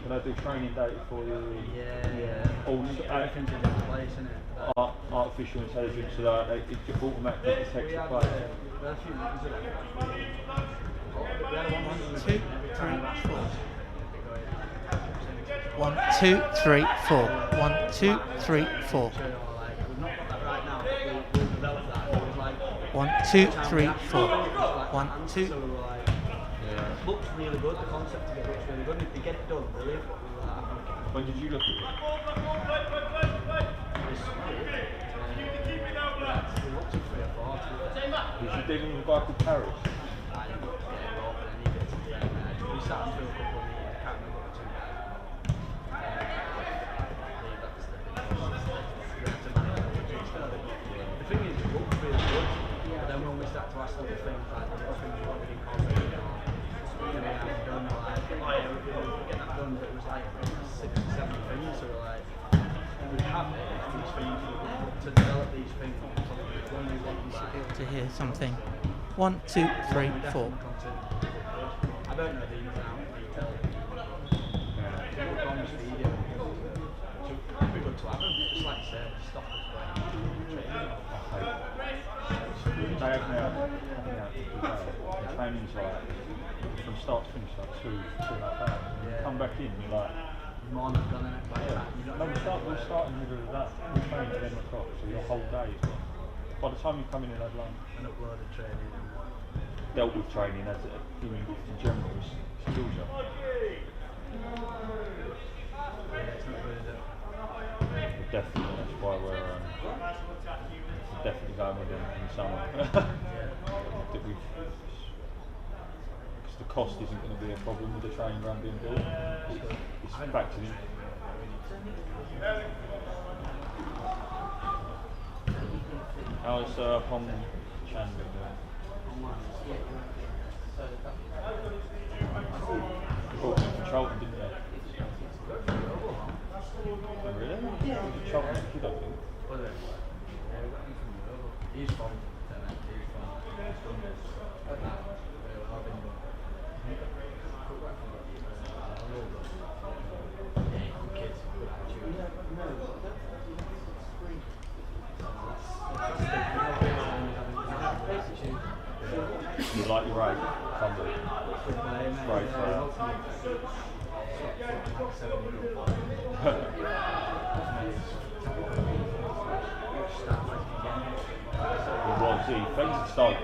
Can I do training data for you? Yeah. All Everything's in one place, isn't it? artificial intelligence, so that it just automatically detects the player. We had a few meetings with that. We had 100 every time. 1, 2, 3, 4. 1, 2, 3, 4. We've not got that right now, but we'll develop that. It was like 1, 2, 3, 4. 1, 2. So we're like, it looks really good, the concept of it looks really good. If they get it done, brilliant. When did you look at it? We looked at 3 or 4. Was you dealing with a guy called Paris? I didn't get involved in any bits of that. We sat through a couple of meetings, I can't remember what the 2 guys were. The thing is, it looked really good, but then when we start to ask other things, like what things you wanted incorporated or can we have done, like, oh yeah, we could get that done, but it was like 6 or 7 things, so we're like, we have these things, to develop these things, when we want them back. To hear something. 1, 2, 3, 4. I don't know these now, detail. We're on this video, so it'd be good to have them, just like I said, stop us going training. They have me out the training's like, from start to finish, like 2.5 hours. You come back in, you're like, More than gone in it, like that. no, we'll start in the middle of that. We train at 11 o'clock, so your whole day is gone. By the time you come in and have lunch, And uploaded training. dealt with training as in general is skills up. Yeah, it's not good, is it? Definitely, that's why we're definitely going with them in summer. Because the cost isn't going to be a problem with the training ground being built. It's factored in. How's Pom Chandler doing? They brought him from Charlton, didn't they? Oh, really? Yeah. Charlton's a kid, I think. Was it? Yeah, we got him from Europe. He's from Tenant, he's from kids, good attitude. You like your rate? Cundle. Great for He was, he faced the start.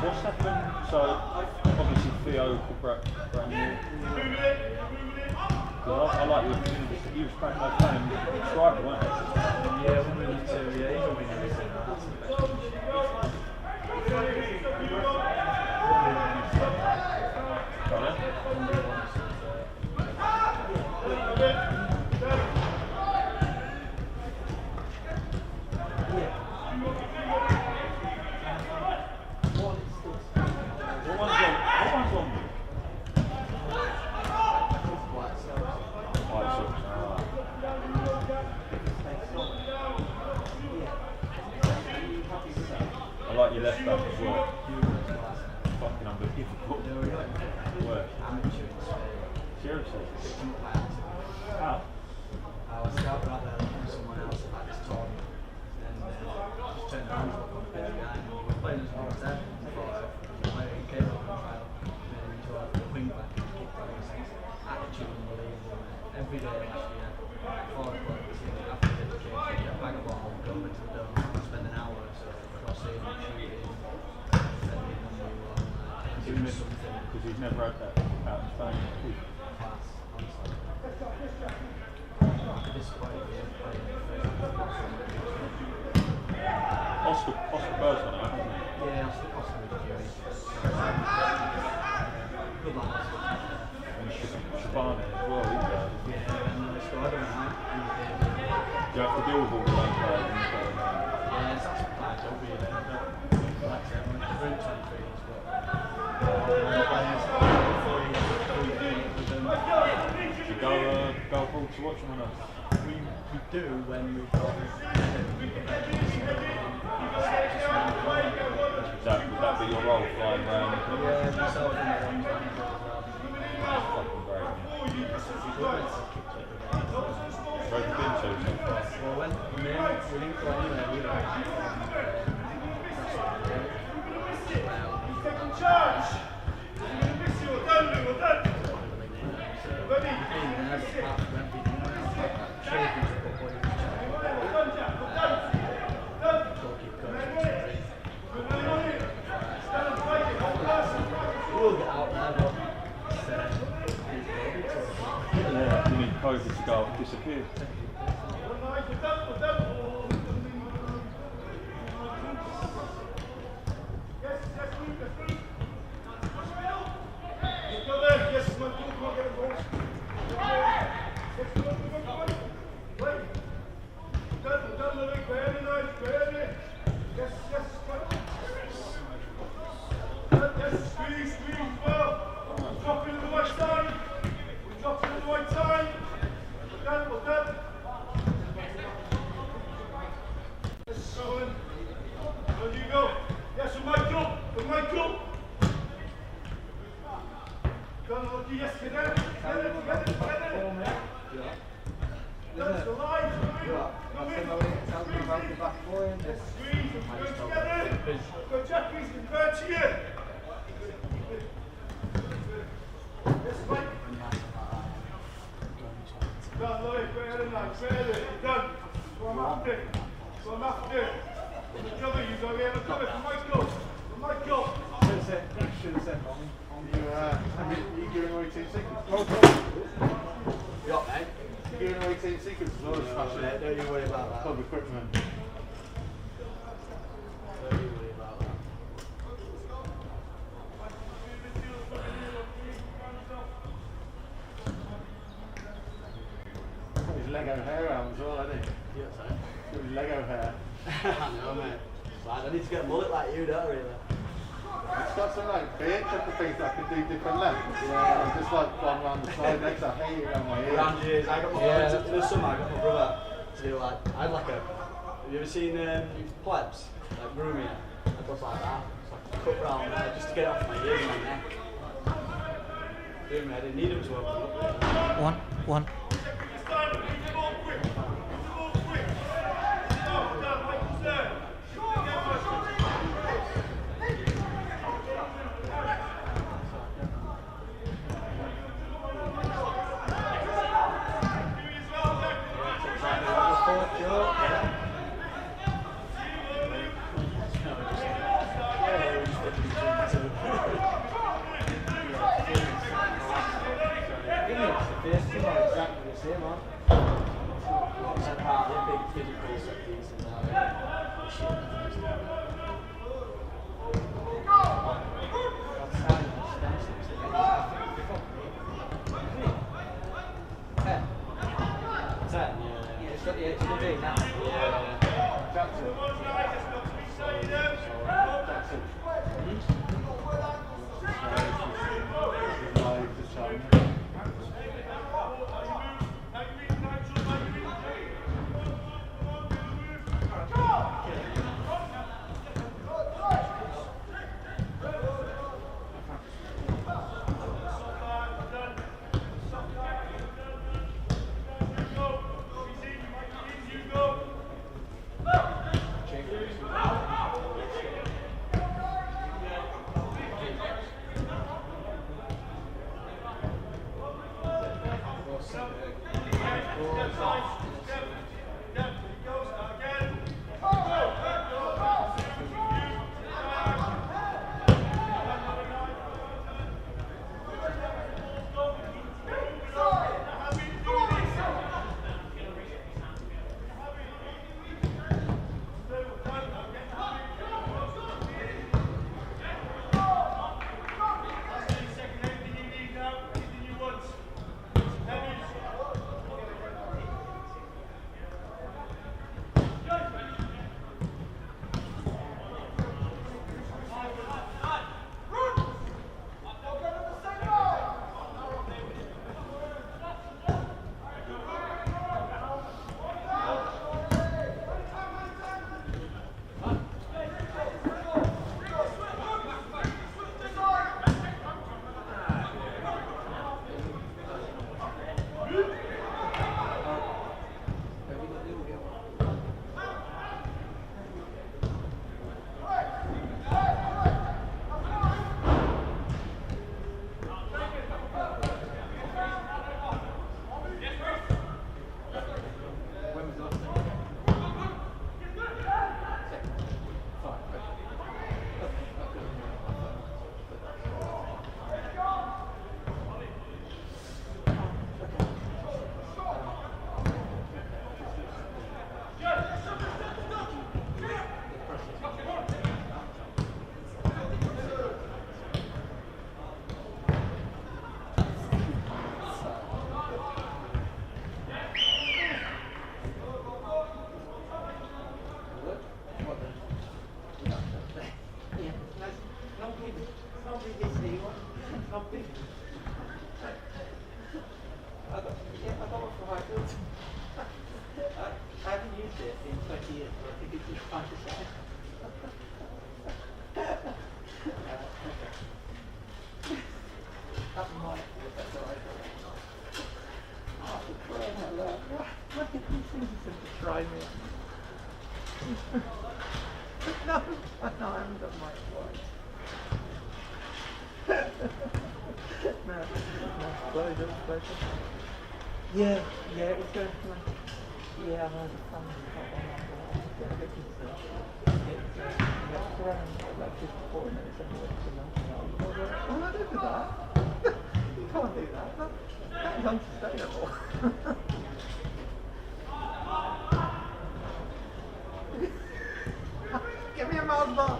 What's happened? So, obviously Theo Corbeanu. Because I like the he was playing striker, wasn't he? Yeah, 1 minute 2, yeah, he's a winner, isn't he? That's the best. I like your left back as well. Fucking unbelievable. Work. Seriously? How? I was scouted out there looking for someone else at this tournament, and just turned around and looked on the pitch behind me. We were playing as one of them. He came up and tried made him into a wing back and kicked on his attitude unbelievable. Every day last year, 4 o'clock, after the game, he'd get a bag of ball, go into the dome, spend an hour or so crossing, shooting, defending, and doing something. Because he's never had that out in Spain. Class, honestly. Disappointed he didn't play in the first. Oscar Bird's on it, hasn't he? Yeah, Oscar was good. Good lads. And Shabana as well, he's there. Yeah, and they scored him, right? You have to deal with all the young players and stuff. Yeah, it's actually quite a job, really. Like I said, when it's route 23s, but players, 4 years, 2 years with them, go abroad to watch one of us? We do when we've got Would that be your role flying around? yeah, myself and my own Fucking great. Where have you been to so far? well, when we didn't go anywhere, we were Yeah, you need COVID to go and disappear. don't you worry about that. Club equipment. Don't you worry about that. Got his Lego hair out as well, hasn't he? Yeah, sorry. Got his Lego hair. I know, mate. Like, I need to get a mullet like you, don't I, really? It's got some like beard clipper things that can do different lengths. Yeah. Just like gone around the side next. I hate it around my ears. Around your ears. I got my brother in the summer. I got my brother to do like. I had like a. Have you ever seen plebs like grooming? It goes like that. It's like a cut round there just to get it off my ears and my neck. Doing me. I didn't need them to open up. 1-1. I haven't used it in 20 years, but I think it's just fun to say. That might be a better idea. Oh, for crying out loud. Why did these things simply try me? No, I haven't done my twice. No, pleasure. Yeah, it was going to yeah, I know the fun get a bit concerned. It's around about 54 minutes anyway, so well, I don't do that. You can't do that. That is unsustainable. Give me a Mars bar.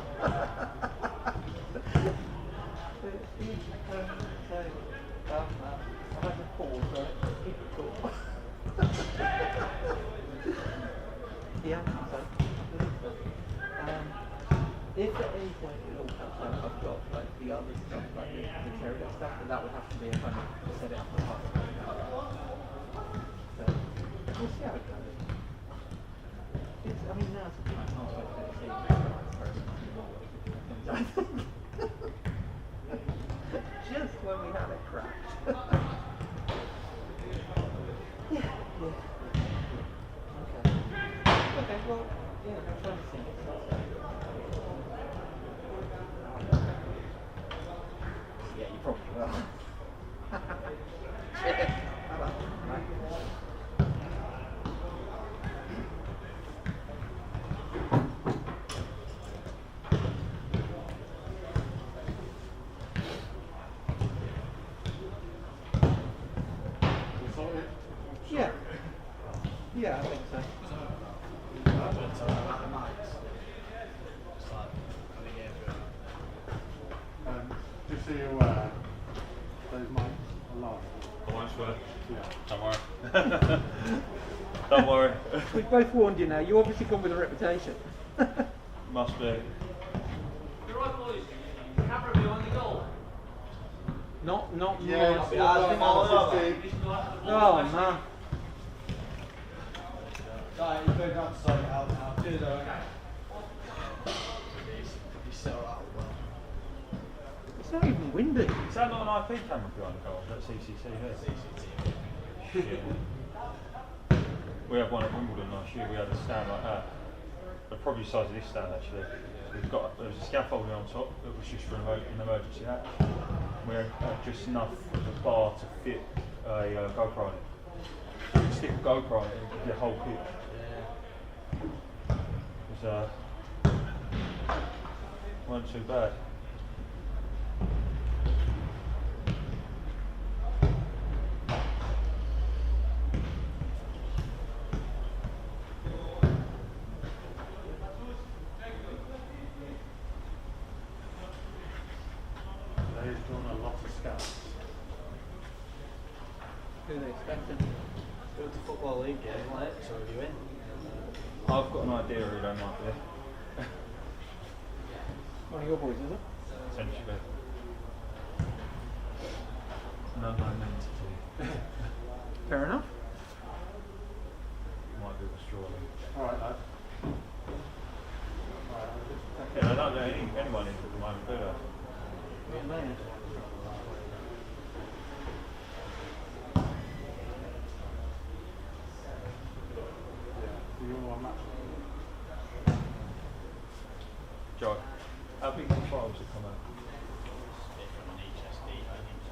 I had to pause, so keep it cool. Yeah, so if at any point it all comes out, I've got like the other stuff, like the cherry stuff, but that would have to be a kind of set it up for half. So we'll see how it goes. I mean, now's the time, halfway through the season, I think. Just when we had it cracked. Yeah. Okay, well, yeah, I'm trying to think. Yeah, you probably will. Cheers. Bye-bye. Yeah, I think so. Just so you're aware, those mics are live. The mics were? Yeah. Don't worry. Don't worry. We've both warned you now. You obviously come with a reputation. Must be. You're right, boys. Camera behind the goal. Not Yeah, more. Oh, man. Sorry, you better not sort it out now. Do it okay. You set it out well. It's not even windy. Is that not an IP camera behind the goal? That's CCTV. Shit. We had one at Wimbledon last year. We had a stand like that. They're probably the size of this stand actually. There was a scaffolding on top that was just for an emergency hatch. We had just enough of a bar to fit a GoPro on it. You could stick a GoPro on it and get the whole kit. It was weren't too bad. They've done a lot of scouts. Who are they expecting? Go to Football League game, like, so are you in? I've got an idea who they might be. One of your boys, is it? Essentially. No entity. Fair enough. Might be Australian. Alright, lads. Yeah, they don't let anyone in at the moment, do they? Yeah, man. So you're on match. Joe, how big the files have come out? Different on each SD, I think.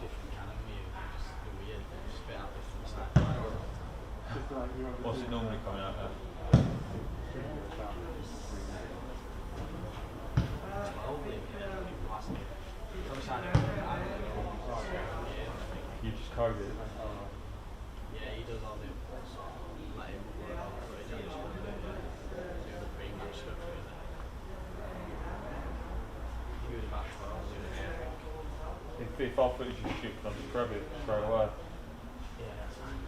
Different kind of view. Just weird. Just spit out different stuff. Just like you have What's it normally coming out at? You just code it. Yeah, he does all the inputs. Let him work out footage and just do the pre-match stuff with it. He was about 12, If our footage is shit, I'll just grab it straight away. yeah, that's fine.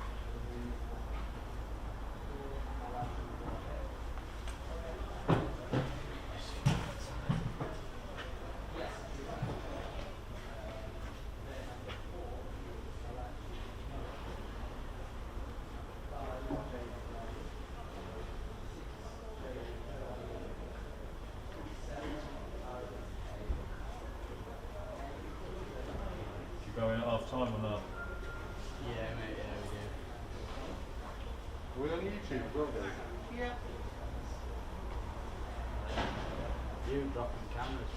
YouTube as well, guys. You dropping cameras.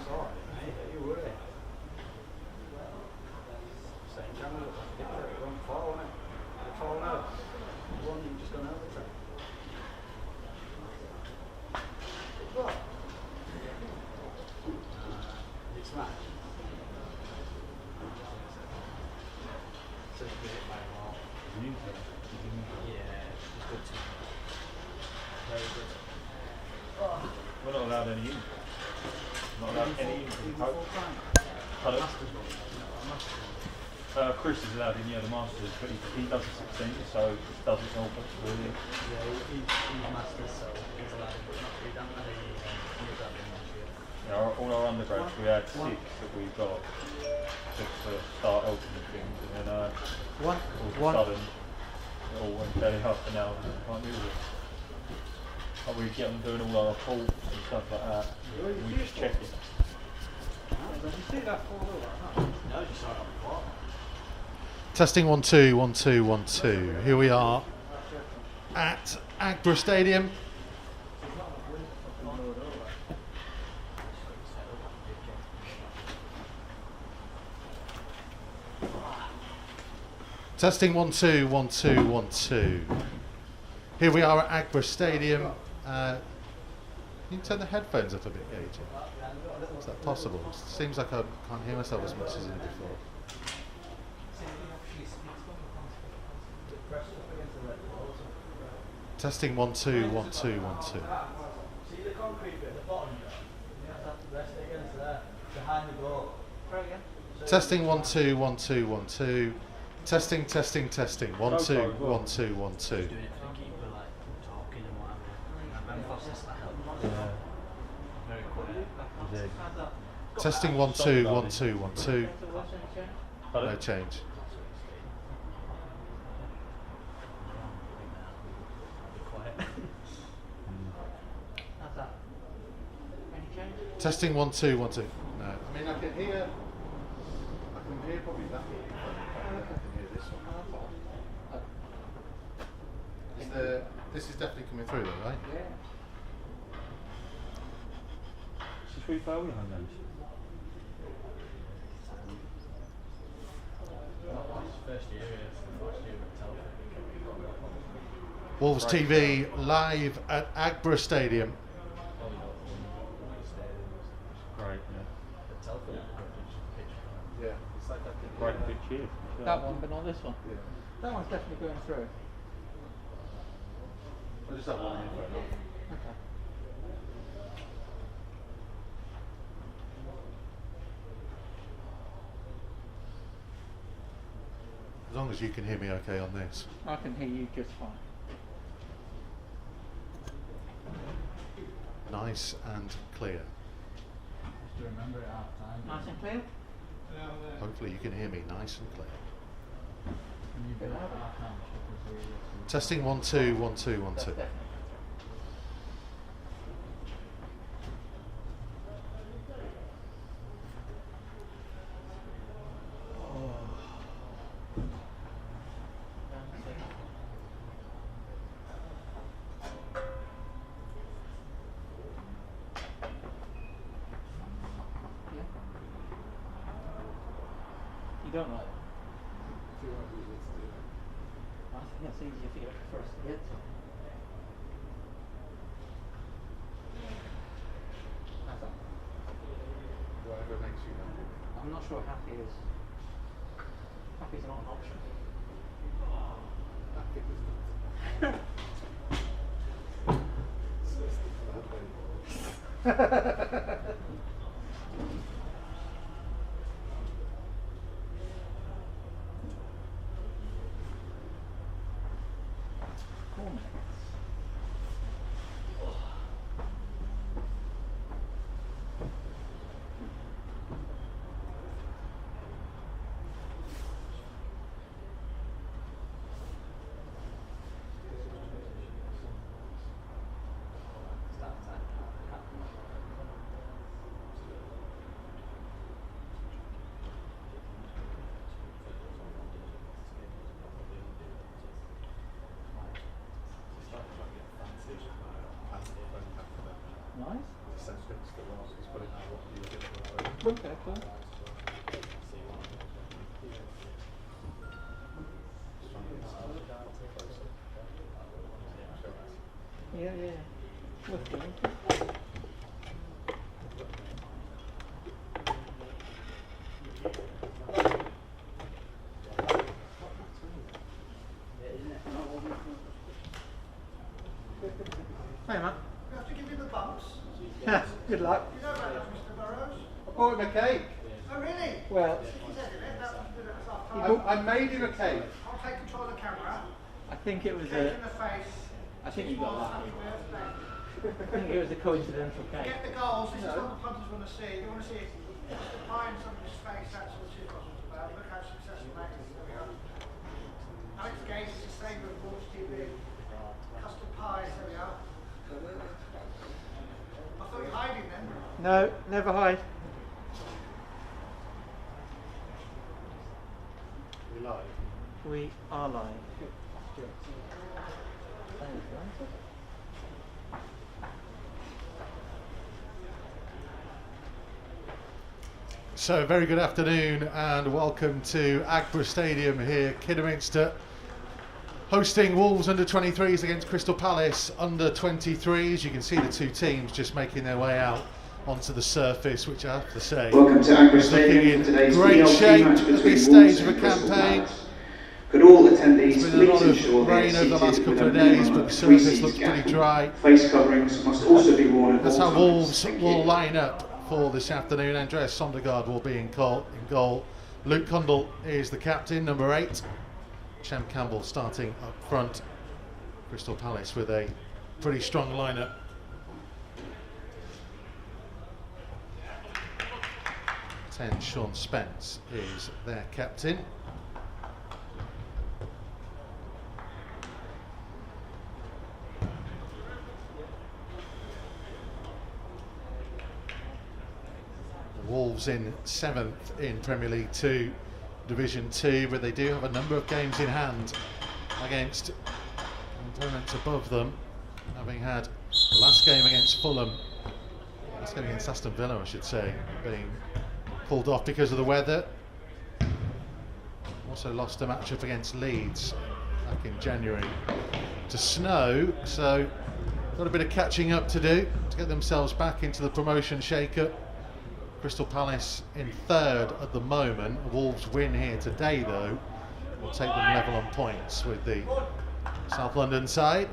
Sorry, mate, you were. Same camera looks like different. It won't fall, won't it? It'll fall out. The one you've just gone over to. What? It's smashed. So it's been hit by a wall. Yeah, it's good to very good. We're not allowed any in. Not allowed any in. Pardon? Chris is allowed in, yeah, the Masters, but he does the 16, so he does it all, but really. Yeah, he's Masters, so he's allowed in, but not he done that. He's allowed in this year. Yeah, all our undergrads, we had 6 that we got just to start helping and things, and then all of a sudden it all went belly up, and now we can't use it. Like we get them doing all our reports and stuff like that, we just check it. Did you see that fall over? No, just saw it on the floor. Testing 1 2 1 2 1 2. Here we are at Agborough Stadium. Testing 1 2 1 2 1 2. Here we are at Agborough Stadium. Can you turn the headphones up a bit, Gage? Is that possible? Seems like I can't hear myself as much as I did before. Testing 1 2 1 2 1 2. See the concrete bit at the bottom? Rest it against there, behind the goal. Testing 1 2 1 2 1 2. Testing 1 2 1 2 1 2. Doing it for the keeper, like talking and whatever. Ben Foster's that helped. Yeah. Very quiet. Testing 1 2 1 2 1 2. Pardon? No change. Testing 1 2 1 2. No. I mean, I can hear probably that one. I can hear this one. This is definitely coming through though, right? Så skal vi bare ud i hånden, First year, last year at Telford. Wolves TV live at Agborough Stadium. Great, yeah. At Telford, Yeah, it's like that. Great pitch here. That one, but not this one. Yeah. That one's definitely going through. I just have one in for now. Okay. As long as you can hear me okay on this. I can hear you just fine. Nice and clear. Just to remember at half time. Nice and clear? Hopefully you can hear me nice and clear. When you build at half time, Testing 1 2 1 2 1 2. Definitely. You don't like it? I think that's easier for you for us to get to. How's that? Whatever makes you happy. I'm not sure happy is. Happy's not an option. Happy is not. Okay, cool. Yeah. With you. Hey, man. You have to give me the bumps. Good luck. You know about that, Mr. Burrows? I bought him a cake. Oh, really? Well, He said it. That was good at the time. I made him a cake. I'll take control of the camera. I think it was Cake in the face. I think you got Happy lucky. birthday. I think it was a coincidental cake. Get the goals. This is what the punters want to see. They want to see the pie in somebody's face. That's what she's got about. Look how successful that is. There we are. Alex Gates is the same with Watch TV. Custard pies. There we are. I thought you were hiding then. No, never hide. We live. We are live. So, very good afternoon and welcome to Agborough Stadium here, Kidderminster, hosting Wolves under 23s against Crystal Palace under 23s. You can see the two teams just making their way out onto the surface, which I have to say, welcome to Agborough is looking Stadium in for today's great PLC shape match at between this Wolves stage of a and Crystal campaign. Palace. Could all There's attendees been a please lot ensure of they are rain over the seated last with couple a of days, minimum but of the 3 surface seats looks pretty gap. dry. Face coverings must also be worn at That's all how times. Wolves Thank will you. line up for this afternoon. Andreas Sondergaard will be in goal. Luke Cundle is the captain, number 8. Chem Campbell starting up front. Crystal Palace with a pretty strong lineup. Sean Spence is their captain. The Wolves in 7th in Premier League 2, Division 2, but they do have a number of games in hand against opponents above them, having had the last game against Fulham, last game against Aston Villa I should say, being pulled off because of the weather. Also lost a match up against Leeds back in January to snow, so got a bit of catching up to do to get themselves back into the promotion shake-up. Crystal Palace in 3rd at the moment. A Wolves win here today though will take them level on points with the South London side.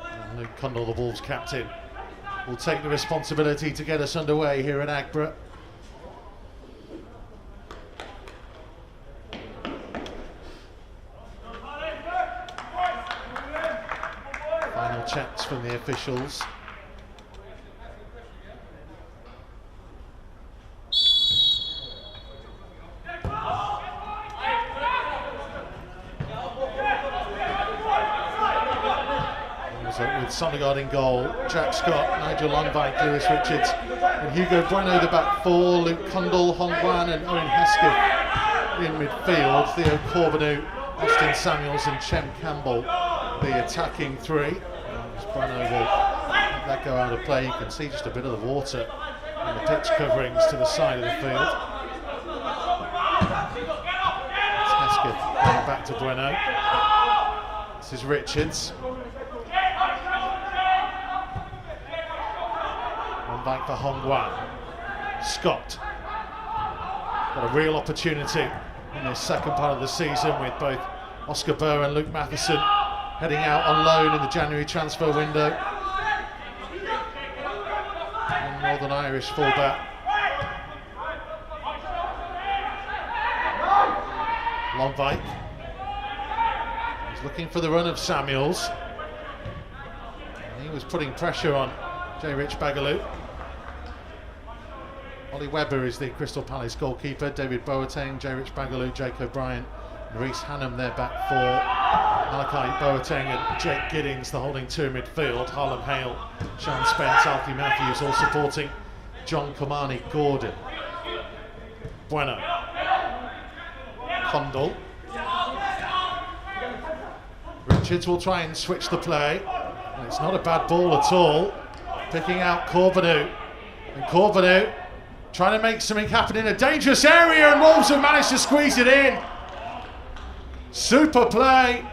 And Luke Cundle, the Wolves captain, will take the responsibility to get us underway here at Agborough. Final checks from the officials. With Sondergaard in goal, Jack Scott, Nigel Lonwijk, Lewis Richards, and Hugo Bueno the back 4, Luke Cundle, Hong Guan and Owen Hesketh in midfield, Theo Corbeanu, Austin Samuels and Chem Campbell the attacking 3. As Bueno will let that go out of play, you can see just a bit of the water in the pitch coverings to the side of the field. It's Hesketh going back to Bueno. This is Richards. One back for Hong Guan. Scott. Got a real opportunity in this second part of the season with both Oscar Burr and Luke Matheson heading out on loan in the January transfer window. And Northern Irish fullback Lonwijk is looking for the run of Samuels. And he was putting pressure on J. Rich Bagaloo. Ollie Webber is the Crystal Palace goalkeeper. David Boateng, J. Rich Bagaloo, Jake O'Brien, and Reece Hannam there back 4. Malachi Boateng and Jake Giddings, the holding 2 in midfield. Harlem Hale, Sean Spence, Alfie Matthews all supporting John Kamani Gordon. Bueno. Cundle. Richards will try and switch the play. And it's not a bad ball at all. Picking out Corbeanu. And Corbeanu trying to make something happen in a dangerous area, and Wolves have managed to squeeze it in. Super play.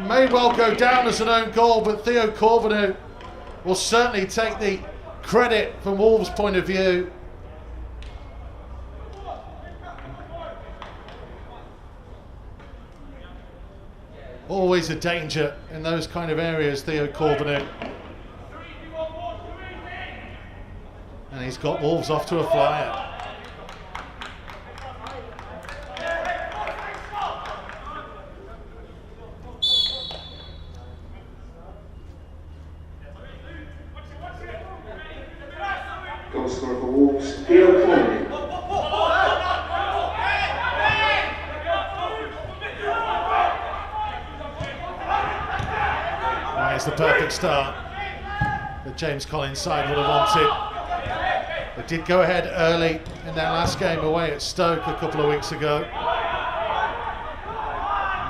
May well go down as an own goal, but Theo Corbeanu will certainly take the credit from Wolves' point of view. Always a danger in those kind of areas, Theo Corbeanu. And he's got Wolves off to a flyer. Goal scorer for Wolves, Theo Corbeanu. It's the perfect start that James Collins' side would have wanted. They did go ahead early in their last game away at Stoke a couple of weeks ago. And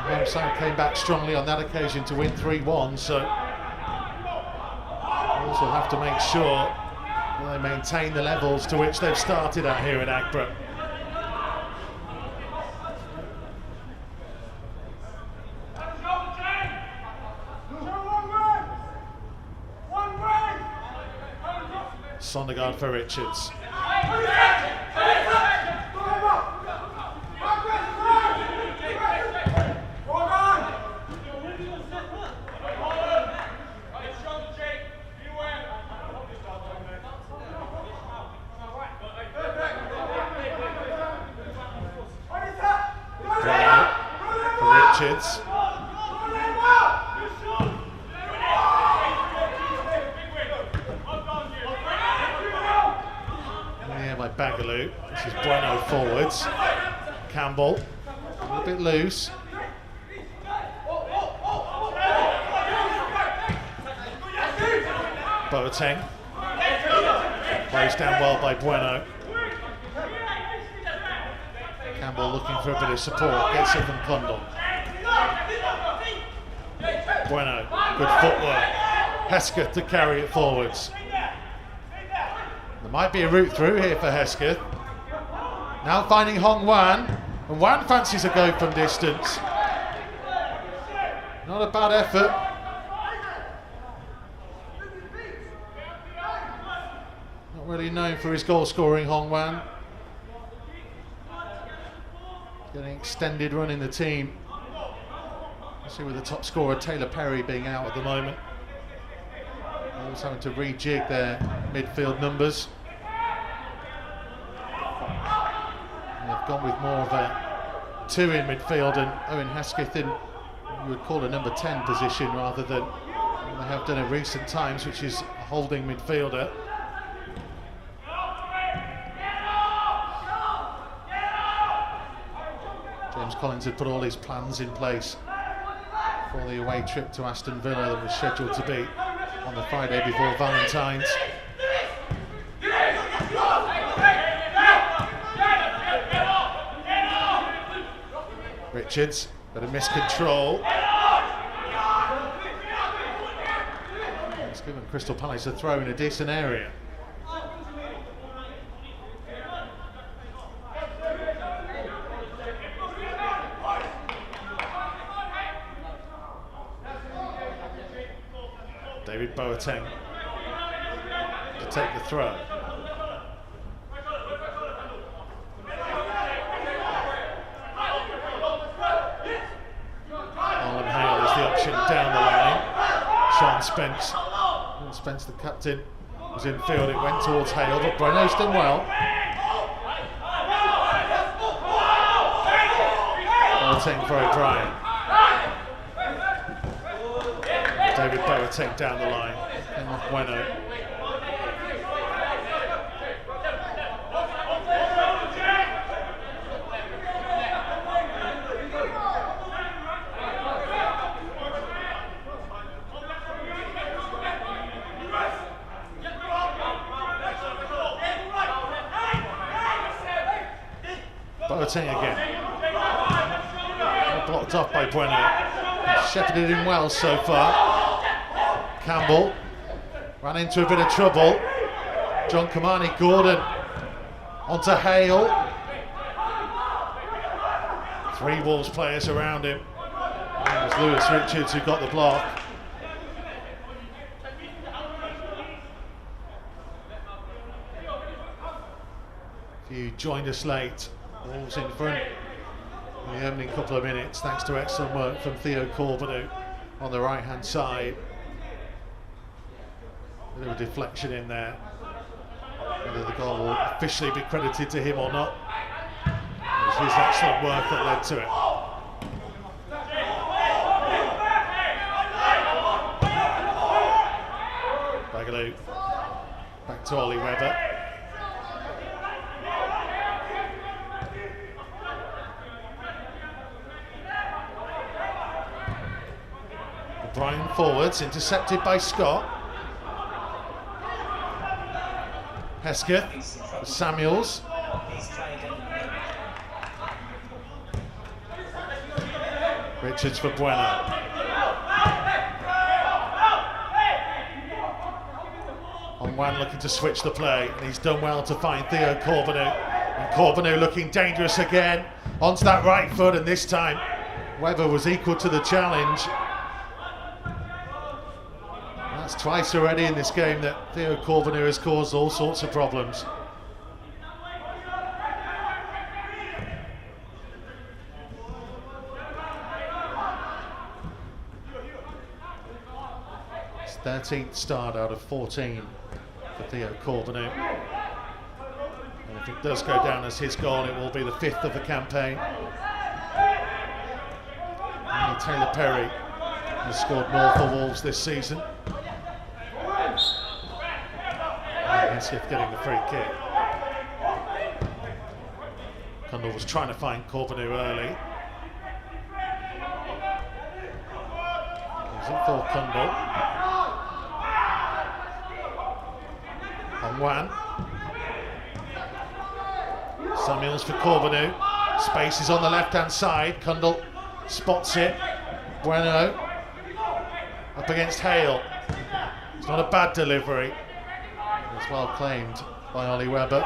the home side came back strongly on that occasion to win 3-1, so Wolves will have to make sure that they maintain the levels to which they've started at here at Agborough. Sondergaard for Richards. For Richards. By Bagaloo. This is Bueno forwards. Campbell, a little bit loose. Boateng. Plays down well by Bueno. Campbell looking for a bit of support. Gets it from Cundle. Bueno, good footwork. Hesketh to carry it forwards. There might be a route through here for Hesketh. Now finding Hong Wan, and Wan fancies a go from distance. Not a bad effort. Not really known for his goal scoring, Hong Wan. Getting extended run in the team. See with the top scorer Taylor Perry being out at the moment. Wolves having to rejig their midfield numbers. And they've gone with more of a 2 in midfield and Owen Hesketh in you would call a number 10 position rather than what they have done in recent times, which is a holding midfielder. James Collins had put all his plans in place for the away trip to Aston Villa that was scheduled to be on the Friday before Valentine's. Richards, but a miscontrol. It's given Crystal Palace a throw in a decent area. David Boateng to take the throw. Arlen Hale is the option down the line. Sean Spence. And Spence, the captain, was in field. It went towards Hale, but Breno's done well. Boateng for O'Brien. David Boateng down the line, and off Bueno. Boateng again. Blocked off by Bueno. Shepherded in well so far. Campbell ran into a bit of trouble. John Kamani Gordon onto Hale. 3 Wolves players around him. It was Lewis Richards who got the block. If you joined us late, Wolves in front in the opening couple of minutes, thanks to excellent work from Theo Corbeanu on the right hand side. A bit of a deflection in there. Whether the goal will officially be credited to him or not, it was his excellent work that led to it. Bagaloo back to Ollie Webber. O'Brien forwards, intercepted by Scott. Hesketh, Samuels. Richards for Bueno. Onwan looking to switch the play, and he's done well to find Theo Corbeanu. And Corbeanu looking dangerous again, onto that right foot, and this time Webber was equal to the challenge. That's twice already in this game that Theo Corbeanu has caused all sorts of problems. It's 13th start out of 14 for Theo Corbeanu. And if it does go down as his goal, it will be the 5th of the campaign. And Taylor Perry has scored more for Wolves this season. Hesketh getting the free kick. Cundle was trying to find Corbeanu early. Is it for Cundle? On Wan. Samuels for Corbeanu. Space is on the left hand side. Cundle spots it. Bueno up against Hale. It's not a bad delivery. It's well claimed by Ollie Webber.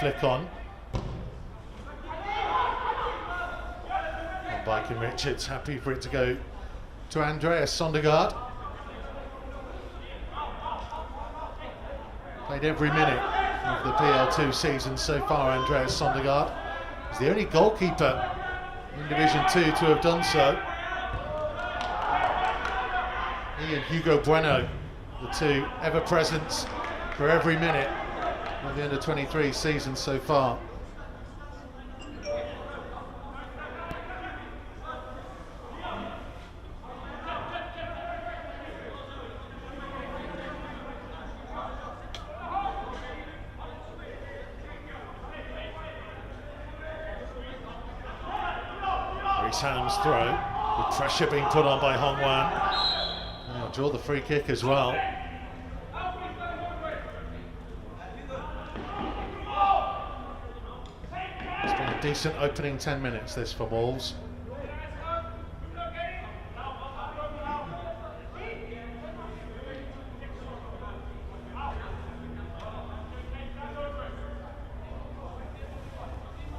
Flick on. Lonwijk and Richards happy for it to go to Andreas Sondergaard. Played every minute of the PL2 season so far, Andreas Sondergaard. He's the only goalkeeper in Division 2 to have done so. He and Hugo Bueno, the two ever presents for every minute of the under-23 season so far. Reece Adams' throw, with pressure being put on by Hong Wan. They'll draw the free kick as well. Decent opening 10 minutes this for Wolves.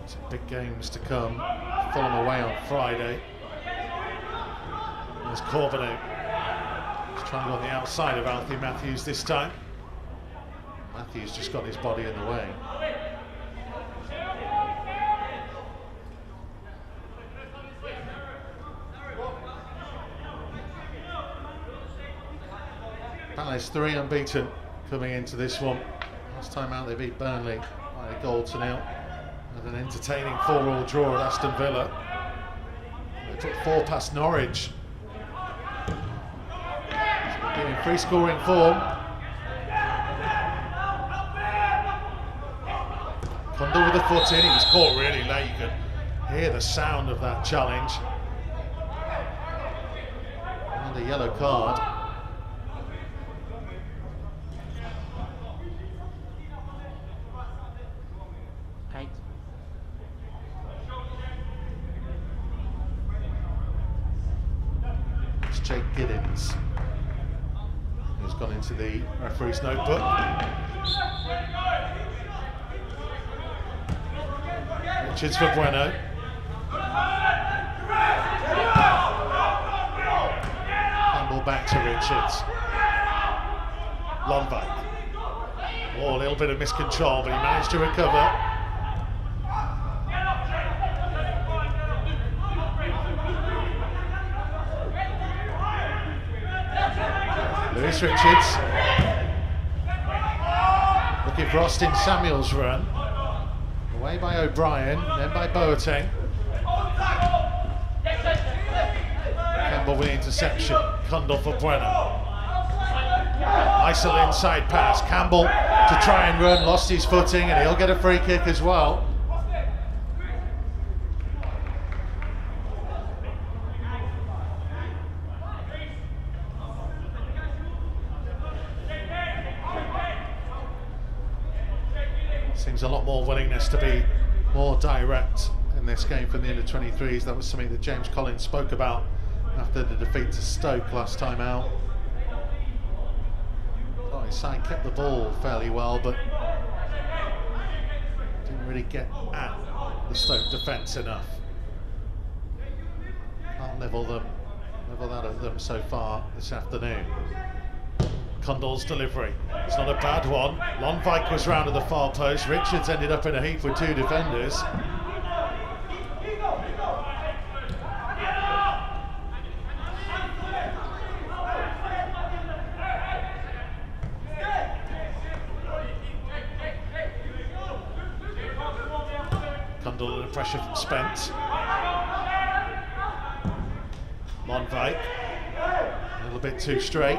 Some big games to come. Fulham away on Friday. There's Corbeanu. He's trying to go on the outside of Alfie Matthews this time. Matthews just got his body in the way. Palace 3 unbeaten coming into this one. Last time out they beat Burnley by 1-0 with an entertaining 4-4 draw at Aston Villa. They took 4 past Norwich. They're in free scoring form. Cundle with the foot in, he was caught really late. You could hear the sound of that challenge. And a yellow card. It's Jake Giddins, who's gone into the referee's notebook. Richards for Bueno. Campbell back to Richards. Lonwijk. Oh, a little bit of miscontrol, but he managed to recover. Lewis Richards. Looking for Austin Samuel's run. Away by O'Brien, then by Boateng. Campbell with the interception. Cundle for Bueno. Nice little inside pass. Campbell to try and run, lost his footing, and he'll get a free kick as well. Seems a lot more willingness to be more direct in this game from the U23s. That was something that James Collins spoke about after the defeat to Stoke last time out. His side kept the ball fairly well, but didn't really get at the Stoke defence enough. Can't level that at them so far this afternoon. Cundle's delivery, it's not a bad one. Lonwijk was round at the far post. Richards ended up in a heap with 2 defenders. Cundle under pressure from Spence. Lonwijk, a little bit too straight.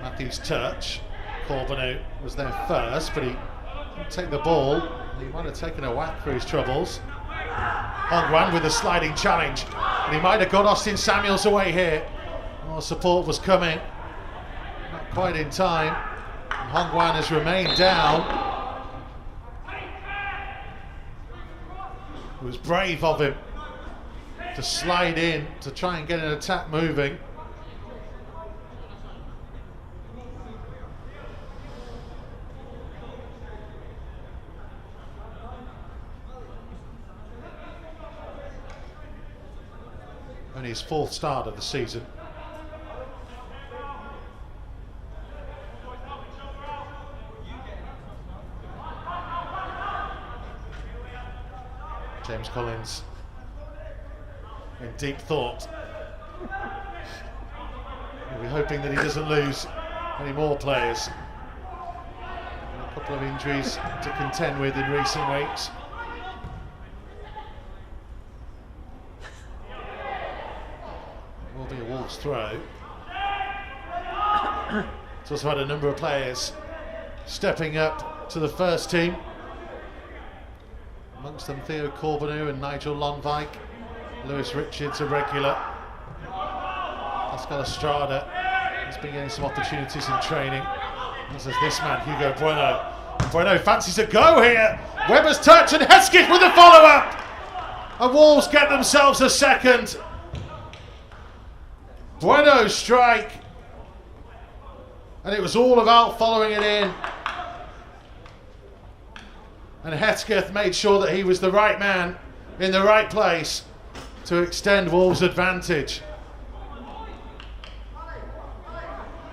Matthew's touch. Corbeanu was there first, but he didn't take the ball. He might have taken a whack for his troubles. Hongwan with a sliding challenge, and he might have got Austin Samuels away here. Oh, support was coming, not quite in time. And Hongwan has remained down. It was brave of him to slide in to try and get an attack moving. Only his 4th start of the season. James Collins in deep thought. We're hoping that he doesn't lose any more players. A couple of injuries to contend with in recent weeks. Will be a Wolves throw. It's also had a number of players stepping up to the first team. Amongst them Theo Corbeanu and Nigel Lonwijk. Lewis Richards a regular. Pascal Estrada has been getting some opportunities in training. As is this man, Hugo Bueno. Bueno fancies a go here. Webber's touch and Hesketh with a follow-up. And Wolves get themselves a second. Bueno's strike, and it was all about following it in. And Hesketh made sure that he was the right man in the right place to extend Wolves' advantage.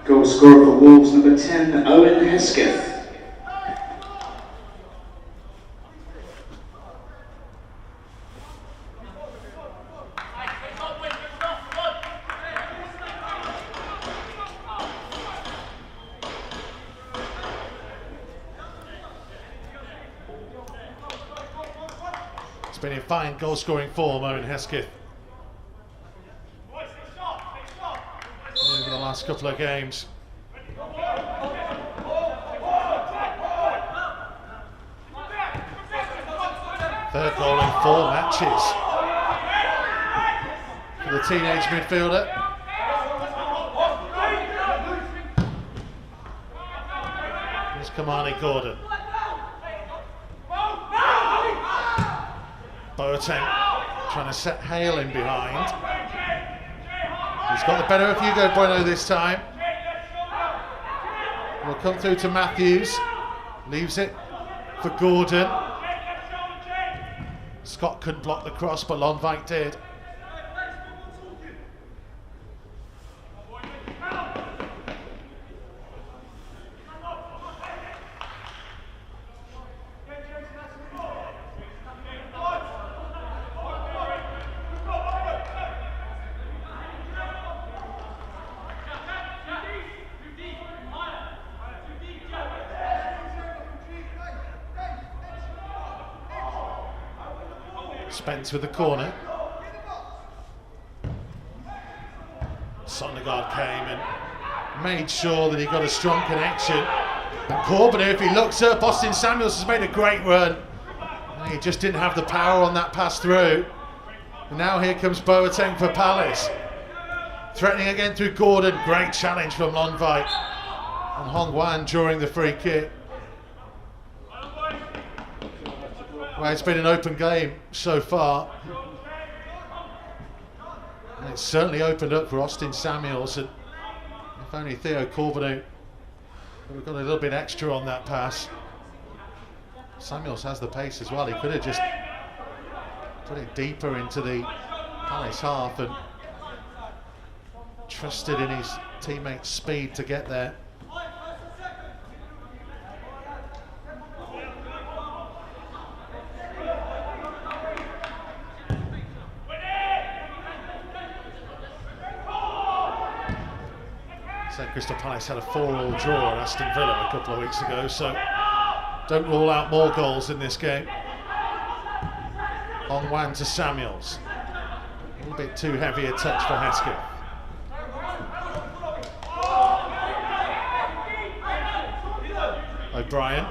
Goal scorer for Wolves, number 10, Owen Hesketh. been in fine goal scoring form, Owen Hesketh, over the last couple of games. Third goal in 4 matches for the teenage midfielder. Here's Kamani Gordon. Boateng trying to set Hale in behind. He's got the better of Hugo Bueno this time. Will come through to Matthews. Leaves it for Gordon. Scott couldn't block the cross, but Lonwijk did. Spence with the corner. Sondergaard came and made sure that he got a strong connection. And Corbeanu, if he looks up, Austin Samuels has made a great run. And he just didn't have the power on that pass through. And now here comes Boateng for Palace. Threatening again through Gordon. Great challenge from Lonwijk. And Hong Wan during the free kick. Well, it's been an open game so far. And it's certainly opened up for Austin Samuels. And if only Theo Corbeanu would have got a little bit extra on that pass. Samuels has the pace as well. He could have just put it deeper into the Palace half and trusted in his teammate's speed to get there. So Crystal Palace had a 4-4 draw at Aston Villa a couple of weeks ago, so don't rule out more goals in this game. Hong Wan to Samuels. A little bit too heavy a touch for Hesketh. O'Brien.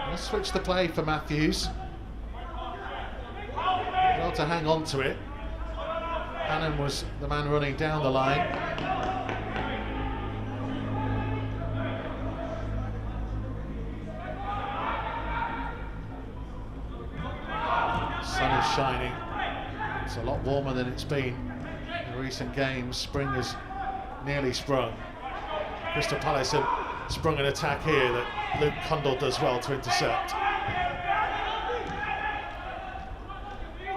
Let's switch the play for Matthews. Well to hang on to it. Hannon was the man running down the line. Sun is shining. It's a lot warmer than it's been in recent games. Spring has nearly sprung. Crystal Palace have sprung an attack here that Luke Cundle does well to intercept.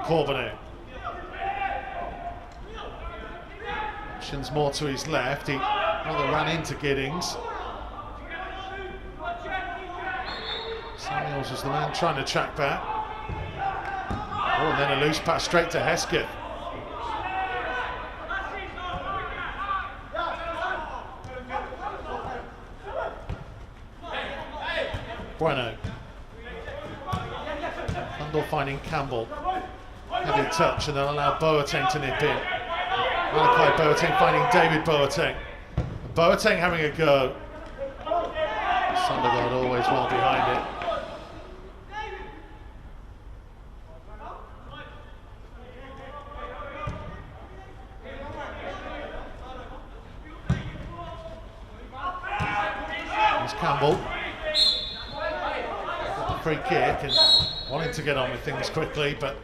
Corbeanu. Options more to his left. He rather ran into Giddings. Samuels was the man trying to track back. Oh, and then a loose pass straight to Hesketh. Bueno. Cundle finding Campbell. Heavy touch and they'll allow Boateng to nip in. Malachi Boateng finding David Boateng. Boateng having a go. Sondergaard always well behind it. There's Campbell. Got the free kick and wanting to get on with things quickly, but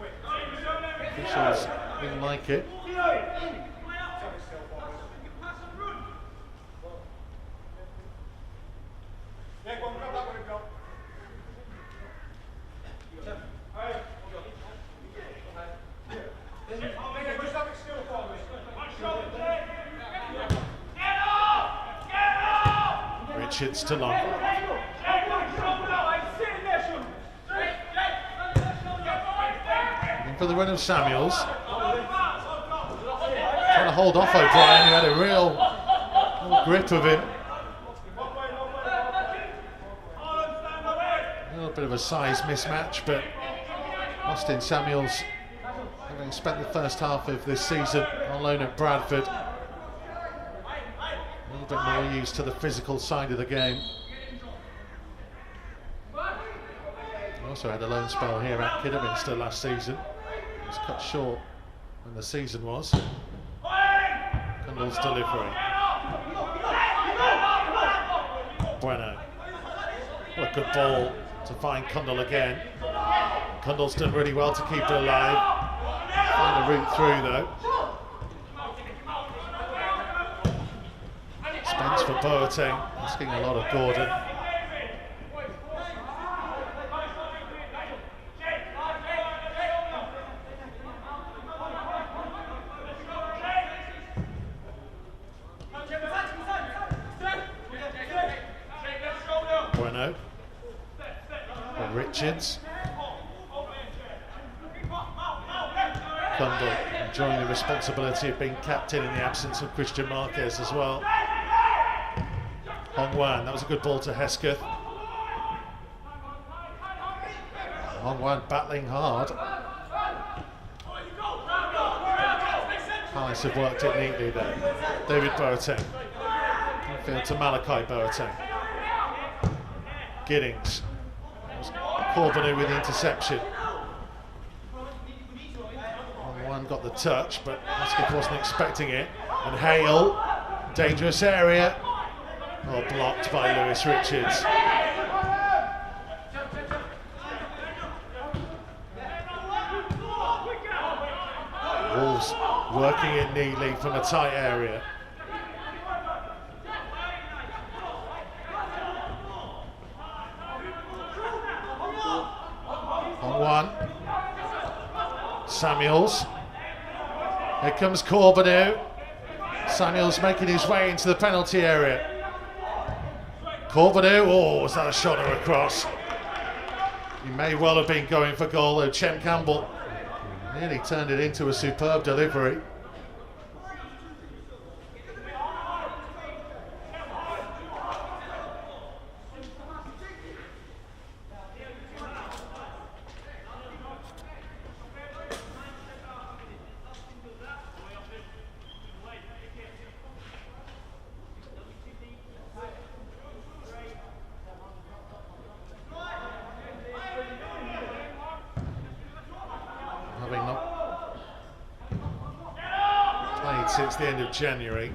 officials didn't like it. Richards to Long. For the run of Samuels. Trying to hold off O'Brien, who had a real grip of him. little bit of a size mismatch, but Austin Samuels, having spent the first half of this season on loan at Bradford, a little bit more used to the physical side of the game. He also had a loan spell here at Kidderminster last season. It was cut short when the season was. Cundle's delivery. Bueno. What a good ball to find Cundle again. Cundle's done really well to keep it alive. Find a route through though. Spence for Boateng, asking a lot of Gordon. Bueno. And Richards. Cundle enjoying the responsibility of being captain in the absence of Christian Marquez as well. Hong Wan, that was a good ball to Hesketh. Hong Wan battling hard. Palace have worked it neatly there. David Boateng. Infield to Malachi Boateng. Giddings. Corbeanu with the interception. One got the touch, but Hesketh wasn't expecting it. And Hale, dangerous area. Oh, blocked by Lewis Richards. Wolves working it neatly from a tight area. On one. Samuels. Here comes Corbeanu. Samuels making his way into the penalty area. Corbeanu, oh, was that a shot or a cross? He may well have been going for goal, though Chem Campbell nearly turned it into a superb delivery. Since the end of January.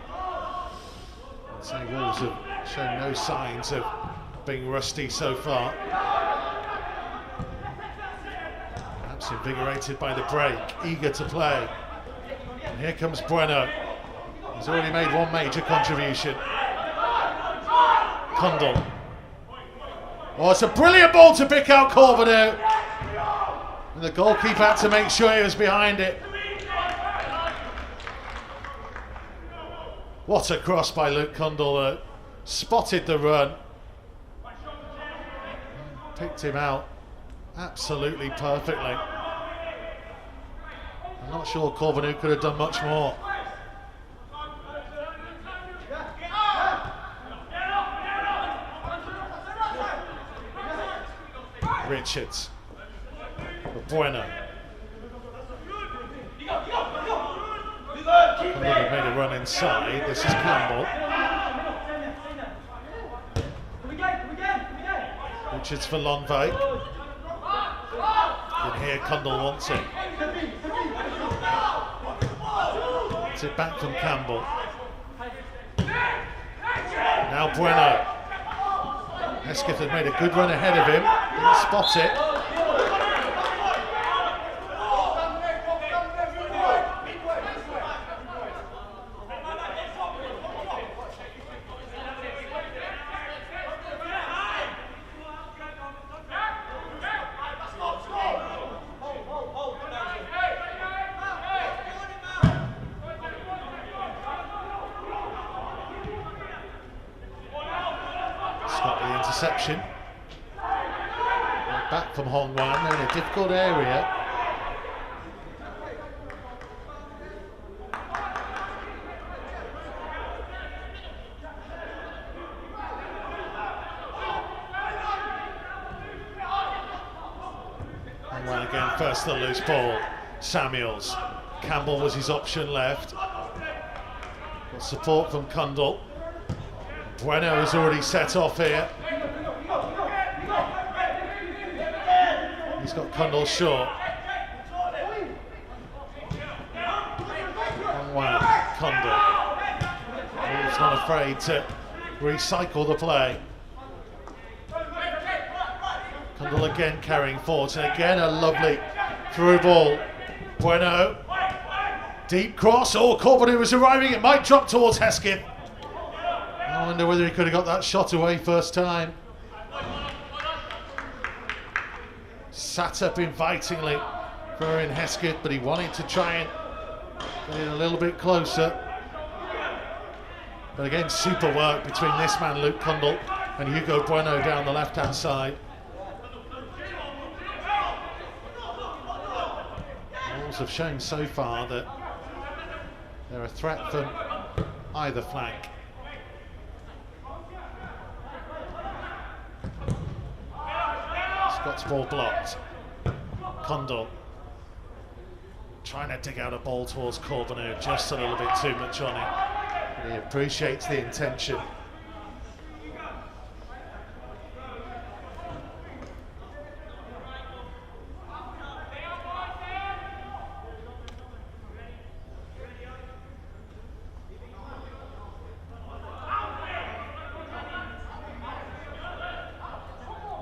I'd say Wolves have shown no signs of being rusty so far. Perhaps invigorated by the break, eager to play. And here comes Bueno. He's already made one major contribution. Cundle. Oh, it's a brilliant ball to pick out Corbeanu. And the goalkeeper had to make sure he was behind it. What a cross by Luke Cundle, spotted the run, picked him out absolutely perfectly. I'm not sure Corbeanu could have done much more. Richards, Bueno. Cundle have made a run inside. This is Campbell. Richards for Lonwijk. And here Cundle wants it. It's it back from Campbell. Now Bueno. Hesketh had made a good run ahead of him. Didn't spot it. Interception. Back from Hong Wan, they're in a difficult area. Well, again, first the loose ball. Samuels. Campbell was his option left. Got support from Cundle. Bueno has already set off here. He's got Cundle short. Wow, Cundle. He's not afraid to recycle the play. Cundle again carrying forward, and again a lovely through ball. Bueno. Deep cross. Oh, Corbeanu was arriving. It might drop towards Hesketh. I wonder whether he could have got that shot away first time. Sat up invitingly for Owen Hesketh, but he wanted to try and get in a little bit closer. But again, super work between this man, Luke Cundle, and Hugo Bueno down the left-hand side. Wolves have shown so far that they're a threat from either flank. Scott's ball blocked. Cundle trying to dig out a ball towards Corbeanu, just a little bit too much on it. He appreciates the intention.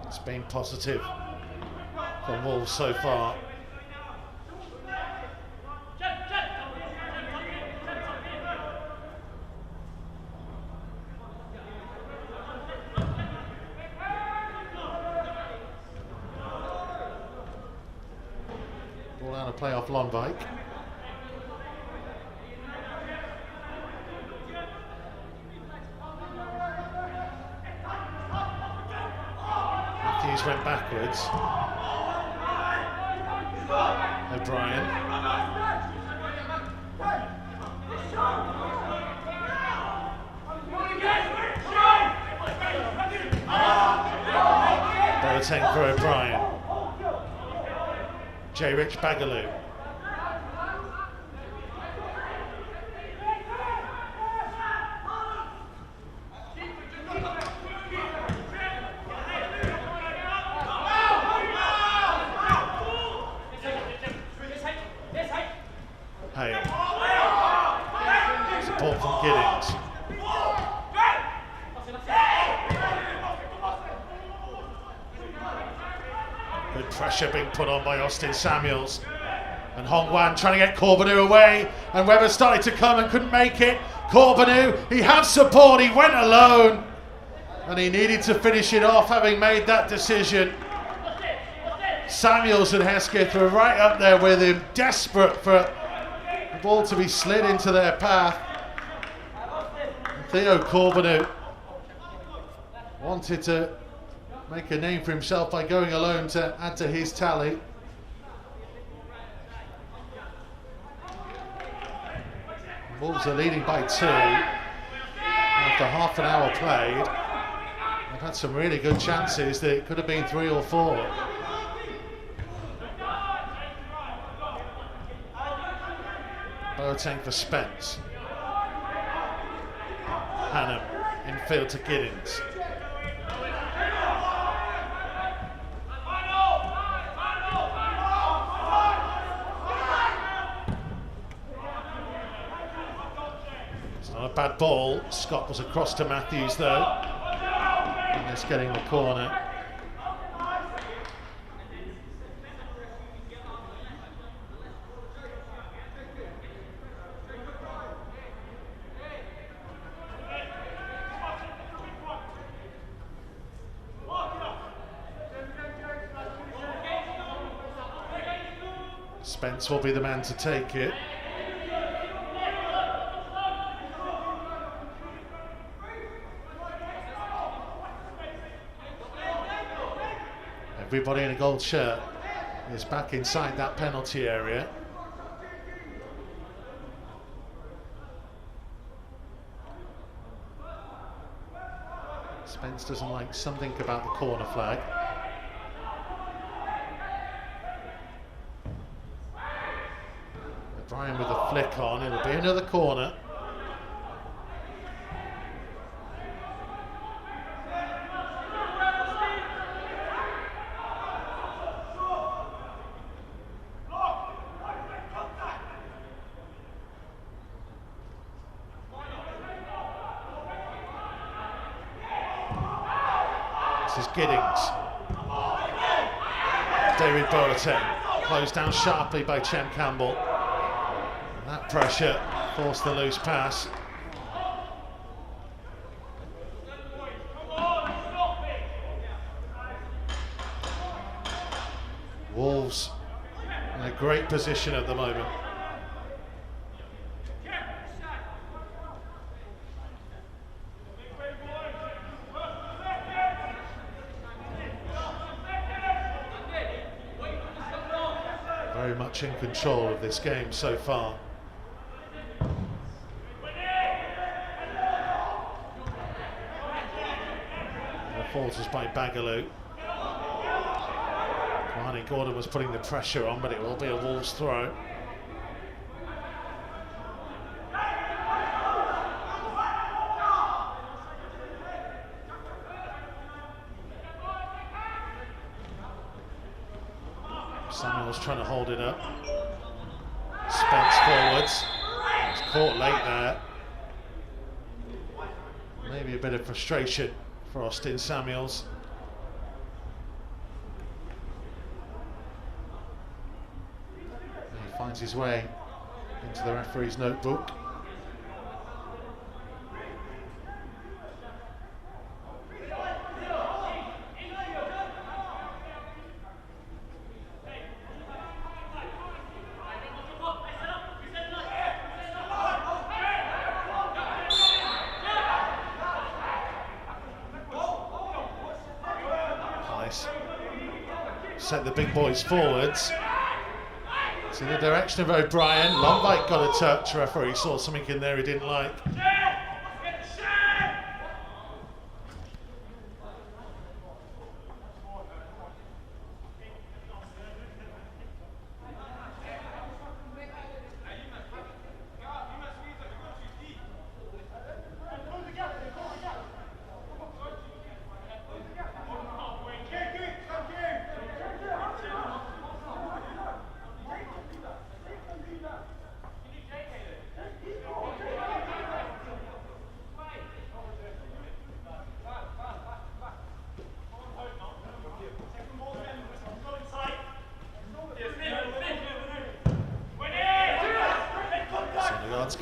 It's been positive from Wolves so far. Ball out of play off Lonwijk. Matthews went backwards. O'Brien. Boateng for O'Brien. J. Rich Bagaloo. Hale. Support from Giddings. Good pressure being put on by Austin Samuels. And Hong Wan trying to get Corbeanu away. And Webber started to come and couldn't make it. Corbeanu, he had support, he went alone. And he needed to finish it off, having made that decision. Samuels and Hesketh were right up there with him, desperate for the ball to be slid into their path. And Theo Corbeanu wanted to make a name for himself by going alone to add to his tally. Wolves are leading by 2 after half an hour played. They've had some really good chances that it could have been 3 or 4. Boateng for Spence. Hannum infield to Giddings. It's not a bad ball. Scott was across to Matthews though. And just getting the corner. Spence will be the man to take it. Everybody in a gold shirt is back inside that penalty area. Spence doesn't like something about the corner flag. flick on, it'll be another corner. This is Giddings. David Boateng closed down sharply by Chem Campbell. And that pressure forced the loose pass. Wolves in a great position at the moment. Very much in control of this game so far. The fault is by Bagaloo. Kwani Gordon was putting the pressure on, but it will be a Wolves throw. Samuel's trying to hold it up. Spence forwards. It's caught late there. Maybe a bit of frustration for Austin Samuels. He finds his way into the referee's notebook. Set the big boys forwards. It's in the direction of O'Brien. Lonwijk got a touch. Referee saw something in there he didn't like.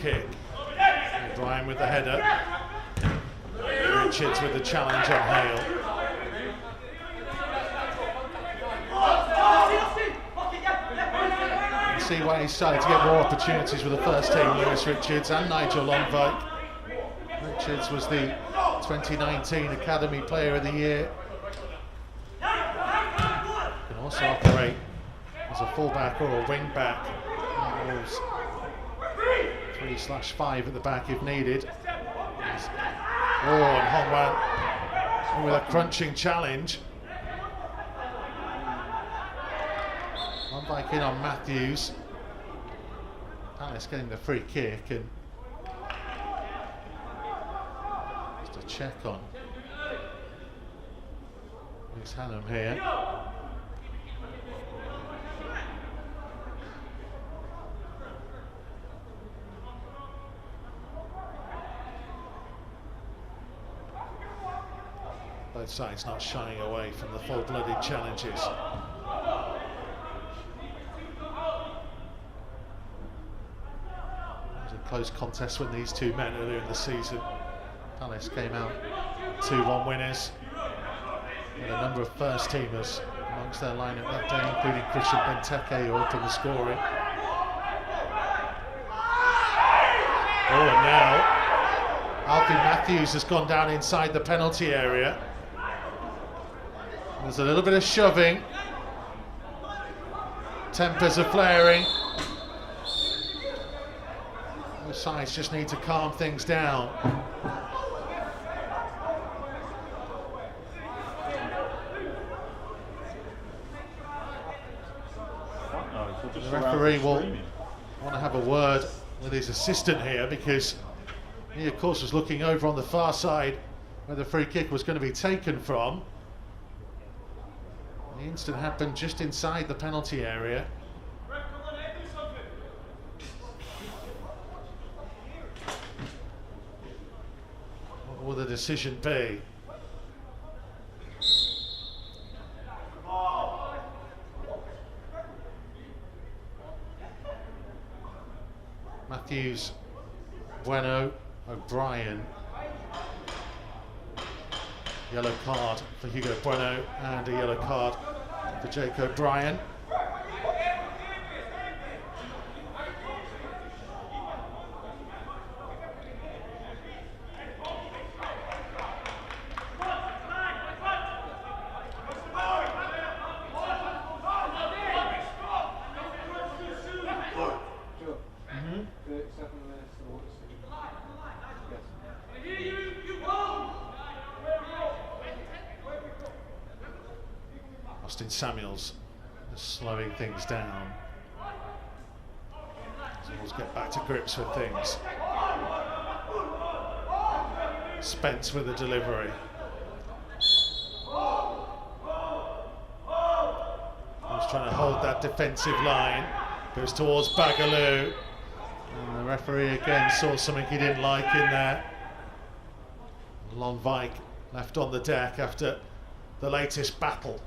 Kick. O'Brien with the header. Richards with the challenge on Hale. You see why he's starting to get more opportunities with the first team, Lewis Richards and Nigel Lonwijk. Richards was the 2019 Academy Player of the Year. Can also operate as a fullback or a wing back. 3/5 at the back if needed. And Hongwan with a crunching challenge. Lonwijk in on Matthews. Palace getting the free kick and just a check on Miss Hannum here. Both sides not shying away from the full-blooded challenges. It was a close contest when these two met earlier in the season. Palace came out 2-1 winners. Had a number of first-teamers amongst their lineup that day, including Christian Benteke, who opened the scoring. Oh, and now Alfie Matthews has gone down inside the penalty area. There's a little bit of shoving. Tempers are flaring. Both sides just need to calm things down. The referee will want to have a word with his assistant here, because he of course was looking over on the far side where the free kick was going to be taken from. The incident happened just inside the penalty area. What will the decision be? Matthews, Bueno, O'Brien. Yellow card for Hugo Bueno and a yellow card for Jake O'Brien. Samuels slowing things down. So let's get back to grips with things. Spence with the delivery. He's trying to hold that defensive line. Goes towards Bagaloo. And the referee again saw something he didn't like in there. Lonwijk left on the deck after the latest battle.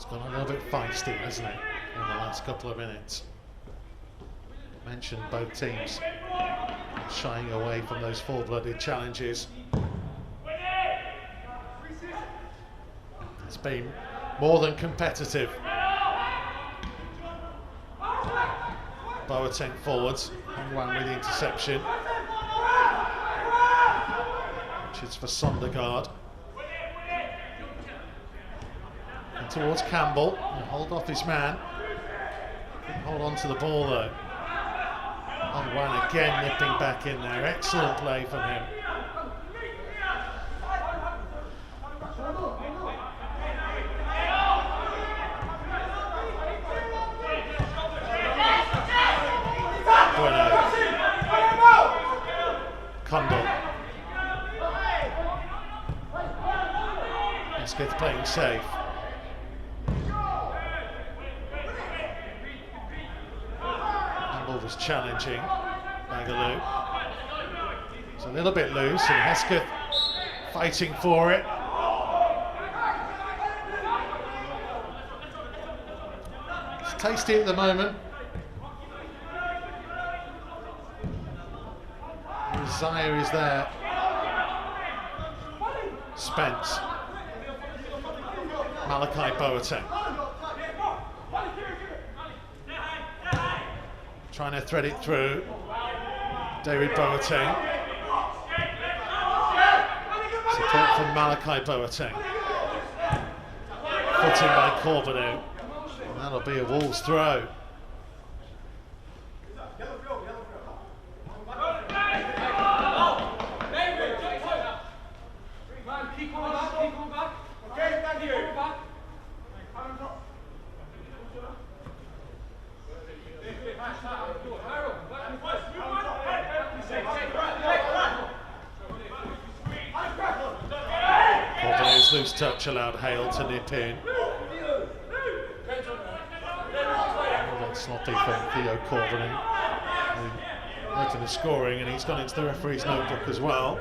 Gone a little bit feisty, hasn't it, in the last couple of minutes. Mentioned both teams shying away from those full-blooded challenges. It's been more than competitive. Boateng forwards, one with the interception, which is for Sondergaard. Towards Campbell, and hold off his man. Couldn't hold on to the ball though. One again nipping back in there. Excellent play from him. Bueno. Cundle. Hesketh playing safe. Was challenging Bagaloo. It's a little bit loose, and Hesketh fighting for it. It's tasty at the moment. Zaya is there. Spence. Malachi Boateng. Trying to thread it through. David Boateng. Support from Malachi Boateng. Put in by Corbeanu. And that'll be a Wolves throw. Corbeanu's loose touch allowed Hale to nip in. Sloppy from Theo Corbeanu. Making the scoring, and he's gone into the referee's notebook as well.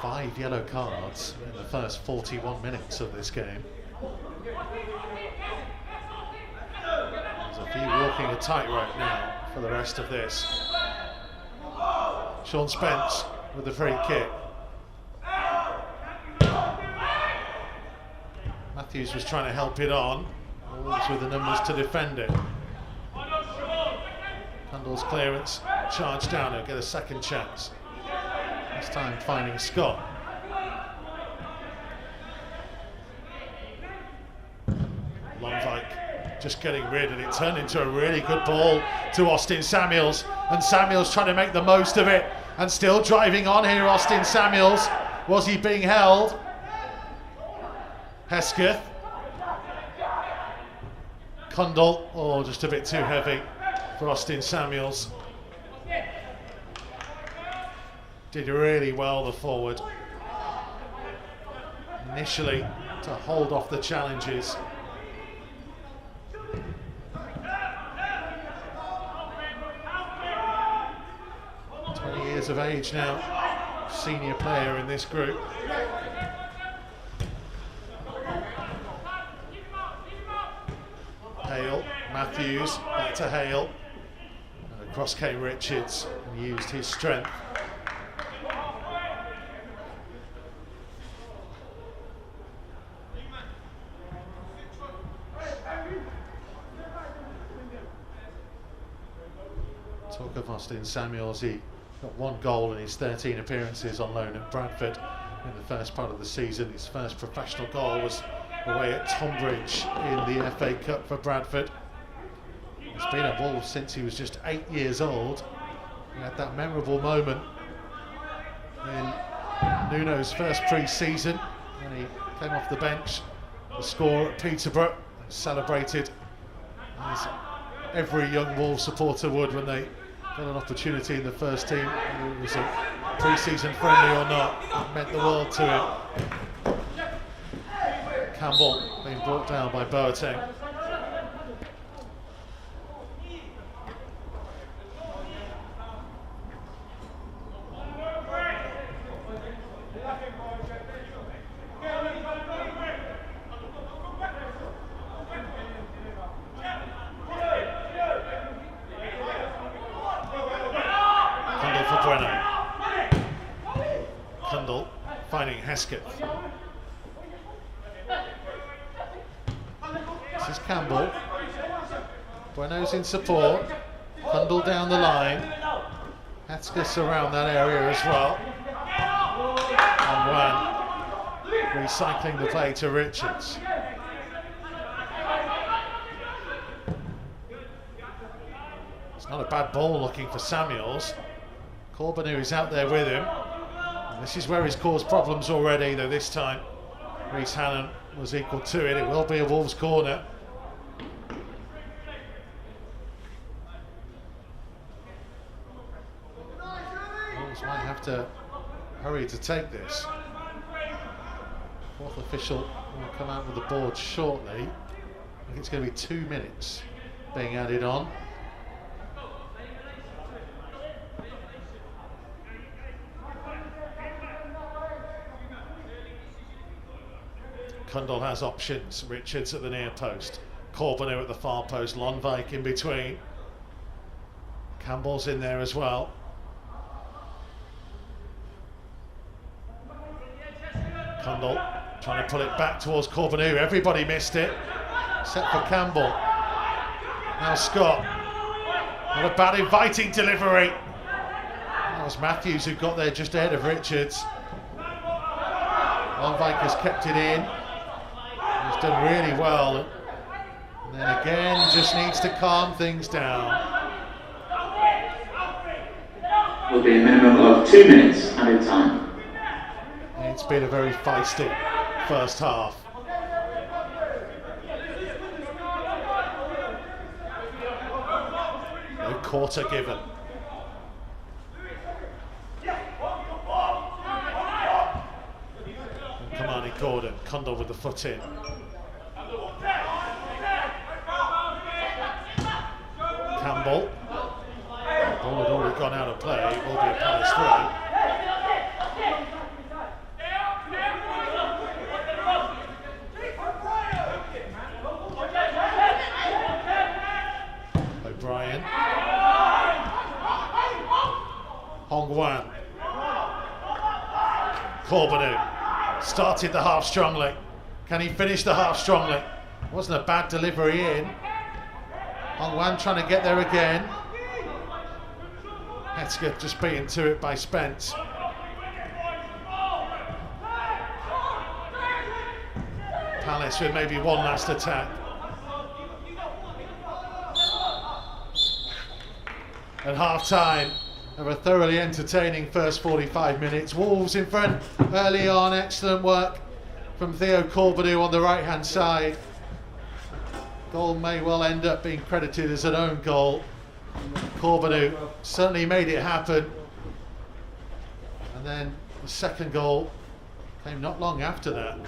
Five yellow cards in the first 41 minutes of this game. There's a few walking a tightrope now for the rest of this. Sean Spence with the free kick. Matthews was trying to help it on. Wolves with the numbers to defend it. Cundle's clearance, charge down, he'll get a second chance. This time finding Scott. Lonwijk just getting rid, and it turned into a really good ball to Austin Samuels, and Samuels trying to make the most of it, and still driving on here, Austin Samuels. Was he being held? Hesketh. Cundle, oh, just a bit too heavy for Austin Samuels. Did really well, the forward. Initially, to hold off the challenges. Years of age now, senior player in this group. Hale, Matthews, back to Hale, and across came Richards and used his strength. Talk of Austin Samuels, he got 1 goal in his 13 appearances on loan at Bradford in the first part of the season. His first professional goal was away at Tonbridge in the FA Cup for Bradford. He's been at Wolves since he was just 8 years old. He had that memorable moment in Nuno's first pre-season when he came off the bench to score at Peterborough and celebrated as every young Wolves supporter would when they got an opportunity in the first team, whether it was a pre-season friendly or not. It meant the world to him. Campbell being brought down by Boateng. Cundle finding Hesketh. This is Campbell. Bueno's in support. Cundle down the line. Hesketh's around that area as well. And Wan recycling the play to Richards. It's not a bad ball looking for Samuels. Corbeanu is out there with him. And this is where he's caused problems already, though this time Reece Hannon was equal to it. It will be a Wolves corner. Wolves might have to hurry to take this. Fourth official will come out with the board shortly. I think it's going to be 2 minutes being added on. Cundle has options. Richards at the near post, Corbeanu at the far post, Lonwijk in between. Campbell's in there as well. Cundle trying to pull it back towards Corbeanu. Everybody missed it, except for Campbell. Now Scott. Not a bad inviting delivery. That was Matthews who got there just ahead of Richards. Lonwijk has kept it in. He's done really well. And then again, just needs to calm things down. Will be a minimum of 2 minutes added time. It's been a very feisty first half. No quarter given. Kamani Gordon, Cundle with the foot in. Campbell. The ball had already gone out of play. It will be a Palace throw. O'Brien. Hong-Wan. Corbeanu started the half strongly. Can he finish the half strongly? Wasn't a bad delivery in. Wan trying to get there again. Hesketh just beaten to it by Spence. Palace with maybe one last attack. At half time of a thoroughly entertaining first 45 minutes. Wolves in front early on. Excellent work from Theo Corbeanu on the right hand side. Goal may well end up being credited as an own goal. Corbeanu certainly made it happen. And then the second goal came not long after that,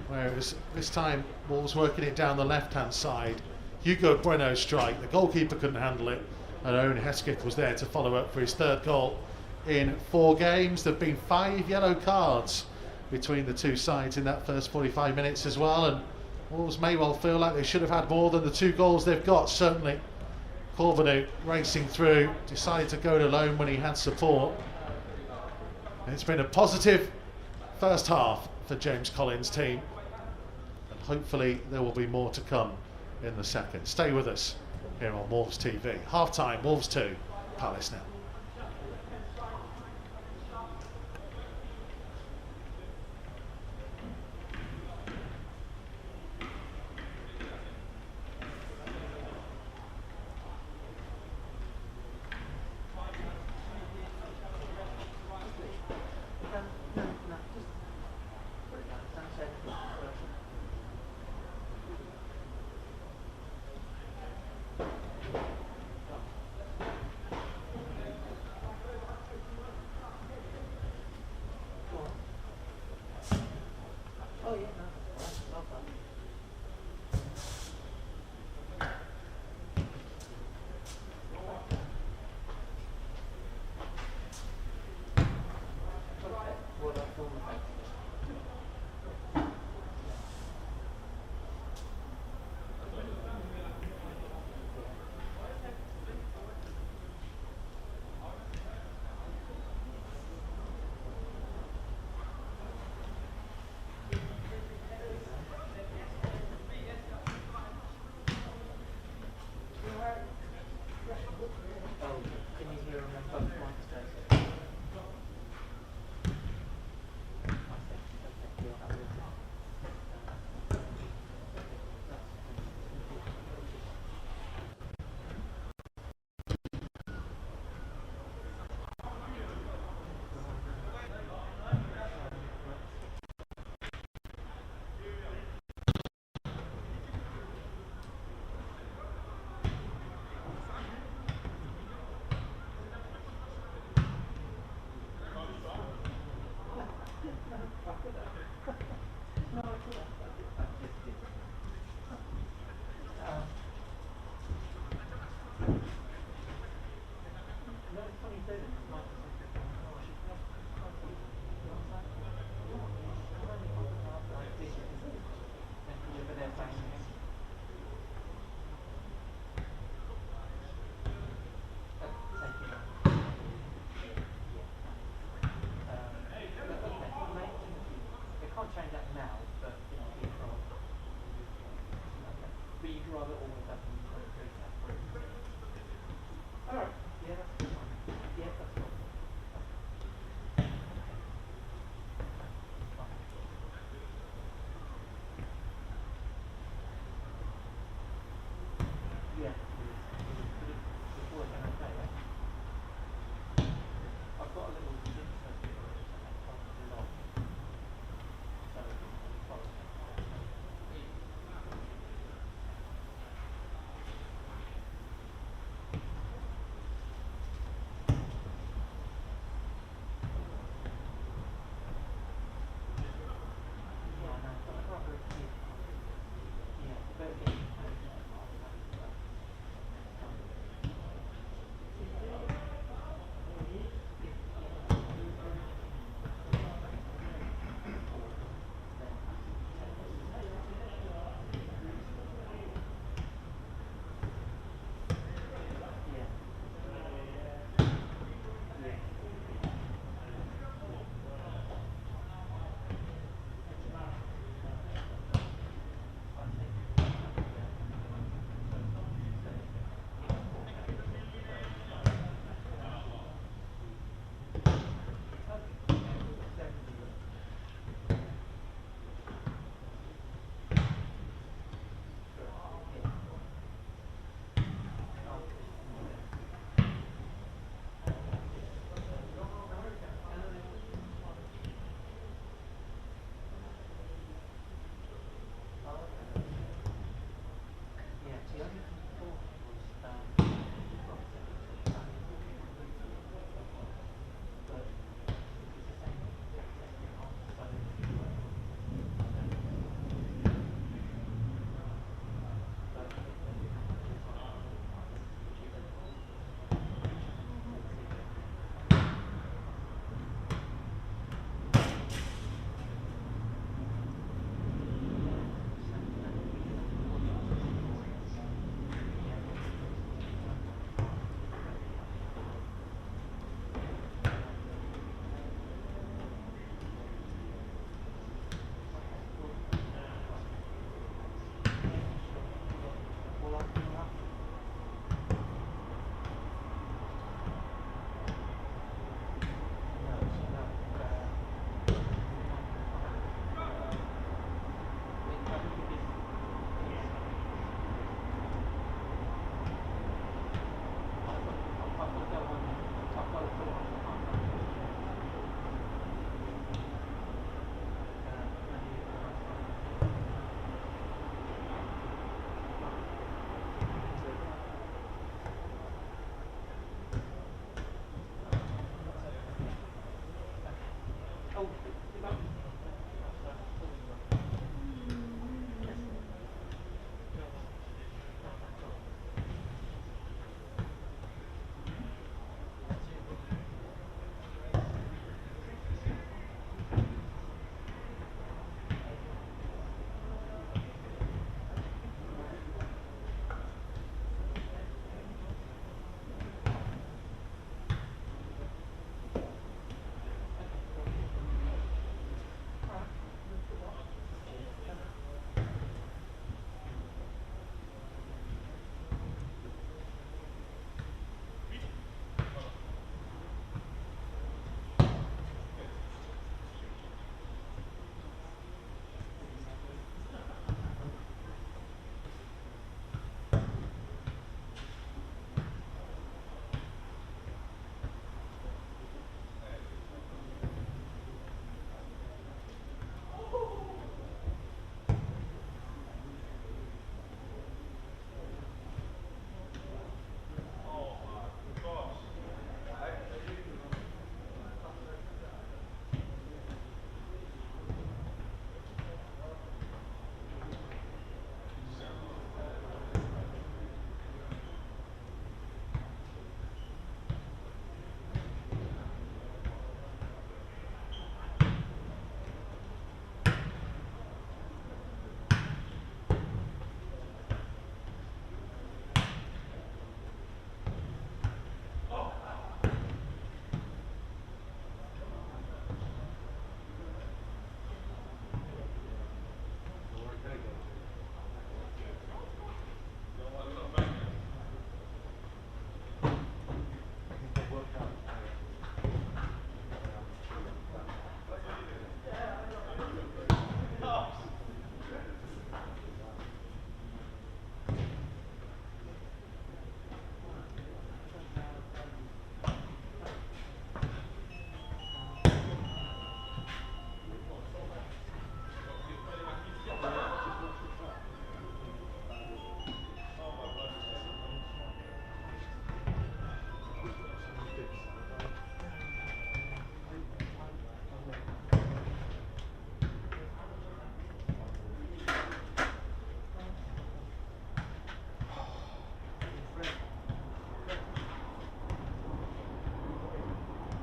where it was this time Wolves working it down the left hand side. Hugo Bueno strike, the goalkeeper couldn't handle it, and Owen Hesketh was there to follow up for his third goal in 4 games. There have been 5 yellow cards between the two sides in that first 45 minutes as well, and Wolves may well feel like they should have had more than the 2 goals they've got. Certainly Corbeanu racing through, decided to go it alone when he had support. And it's been a positive first half for James Collins' team, and hopefully there will be more to come in the second. Stay with us here on Wolves TV. Half time, Wolves 2, Palace now.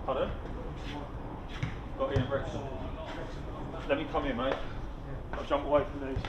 Pardon? Got Ian Wrexham. Let me come in, mate. I'll jump away from these.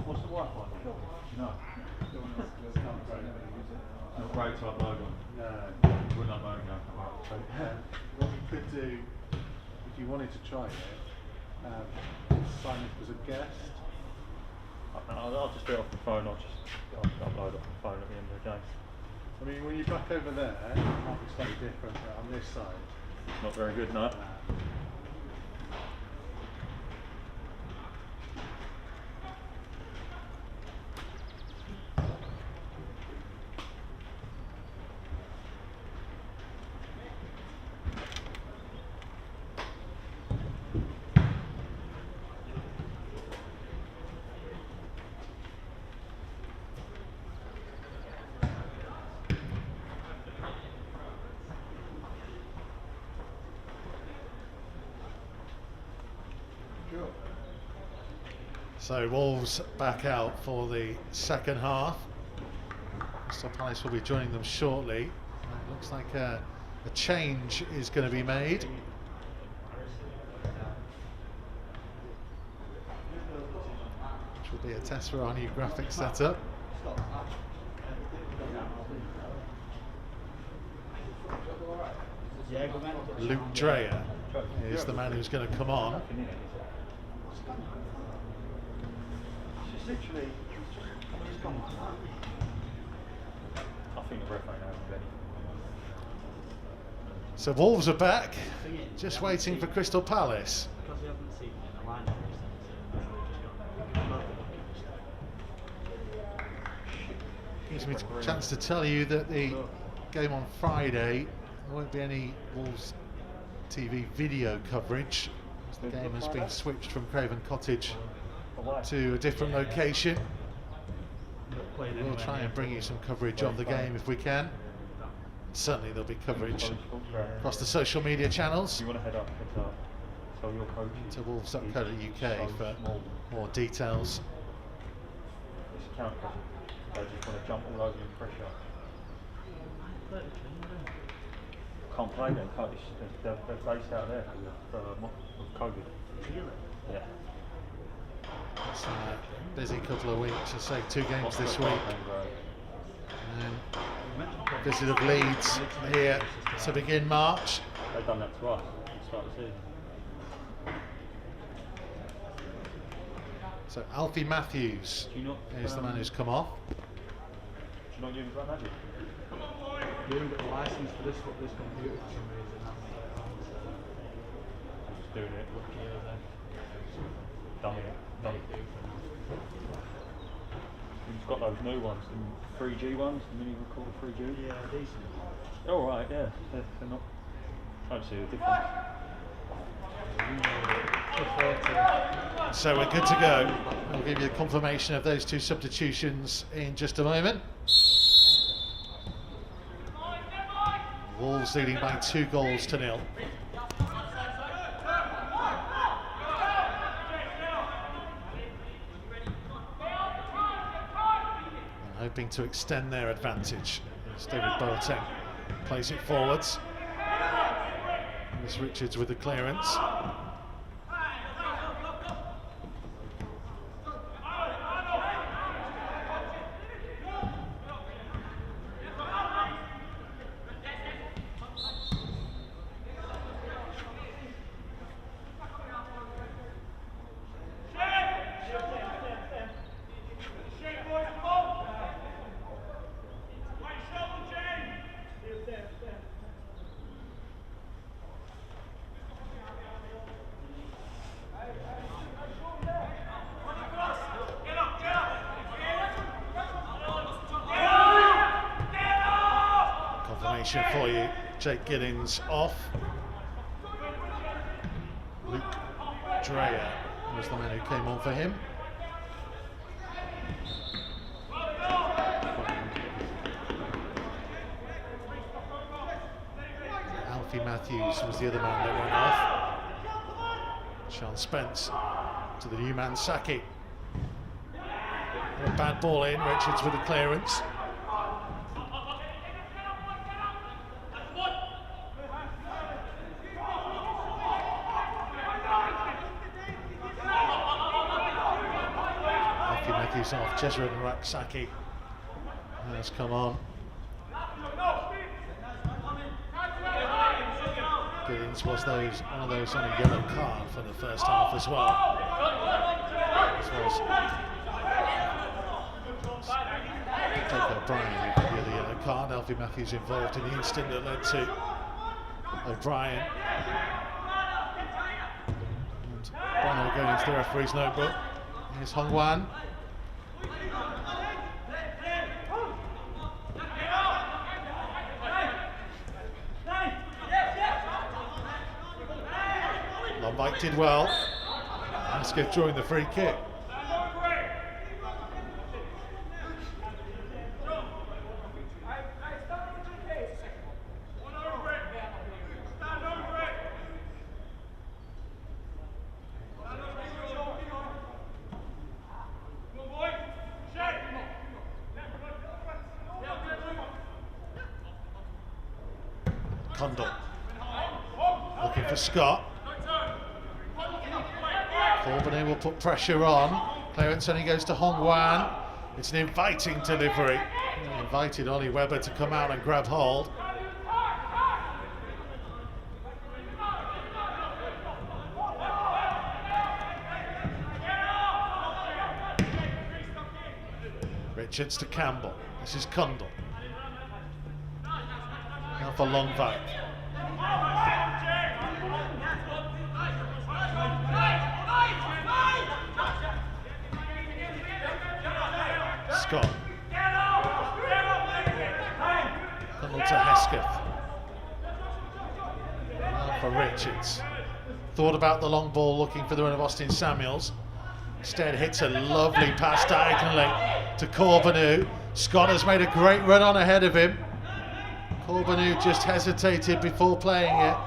What's the white one? No. Not great type logo. No. Wouldn't like logo. What you could do, if you wanted to try it, sign up as a guest. I'll just do it off the phone. I'll upload off the phone at the end of the day. I mean, when you're back over there, it might be slightly different, but on this side. Not very good, no. So Wolves back out for the second half. Crystal Palace will be joining them shortly. It looks like a change is going to be made. Which will be a test for our new graphic setup. Luke Dreyer is the man who's going to come on. I think the ref ain't having any. So Wolves are back, just waiting for Crystal Palace. Because we haven't seen it in a line Gives me a chance to tell you that the game on Friday, there won't be any Wolves TV video coverage, as the game has been switched from Craven Cottage to a different location. We'll try and bring you some coverage of the game if we can. Certainly there'll be coverage across the social media channels. You want to head up and tell your coach to wolves.co.uk for more details. It's a counter. They just want to jump all over you and pressure. Can't play them, can't they're based out there with COVID. Yeah. It's a busy couple of weeks. I say 2 games this week. And then visit of Leeds here to begin March. They've done that to us at the start of the season. So Alfie Matthews is the man who's come off. Do you not use that magic? You haven't got the license for this computer for some reason. I'm just doing it. Done it. He's got those new ones, the 3G ones, the mini recorder 3G. Yeah, decent. They're alright, yeah. They're not. I don't see a difference. So we're good to go. I'll give you a confirmation of those 2 substitutions in just a moment. Wolves leading by 2 goals to 0. Hoping to extend their advantage as David Boateng plays it forwards. Miss Richards with the clearance. For you, Jake Giddings off. Luke Dreyer was the man who came on for him. Alfie Matthews was the other man that went off. Sean Spence to the new man Saki. A bad ball in, Richards with the clearance. Off, Jesuit and Raksaki has come on. Giddings was one of those on a yellow card for the first half as well. As well as Theo Corbeanu who could the yellow card. Alfie Matthews involved in the incident that led to O'Brien. And Bono going into the referee's notebook. Here's Hong Wan. Lonwijk did well. Hesketh drawing the free kick. Cundle. Looking for Scott. Corbeanu will put pressure on. Clearance only goes to Hong Wan. It's an inviting delivery. He invited Ollie Webber to come out and grab hold. Richards to Campbell. This is Cundle. Now for Lonwijk. Scott. Cundle to Hesketh. Now for Richards. Thought about the long ball, looking for the run of Austin Samuels. Instead hits a lovely pass diagonally to Corbeanu. Scott has made a great run on ahead of him. Corbeanu just hesitated before playing it.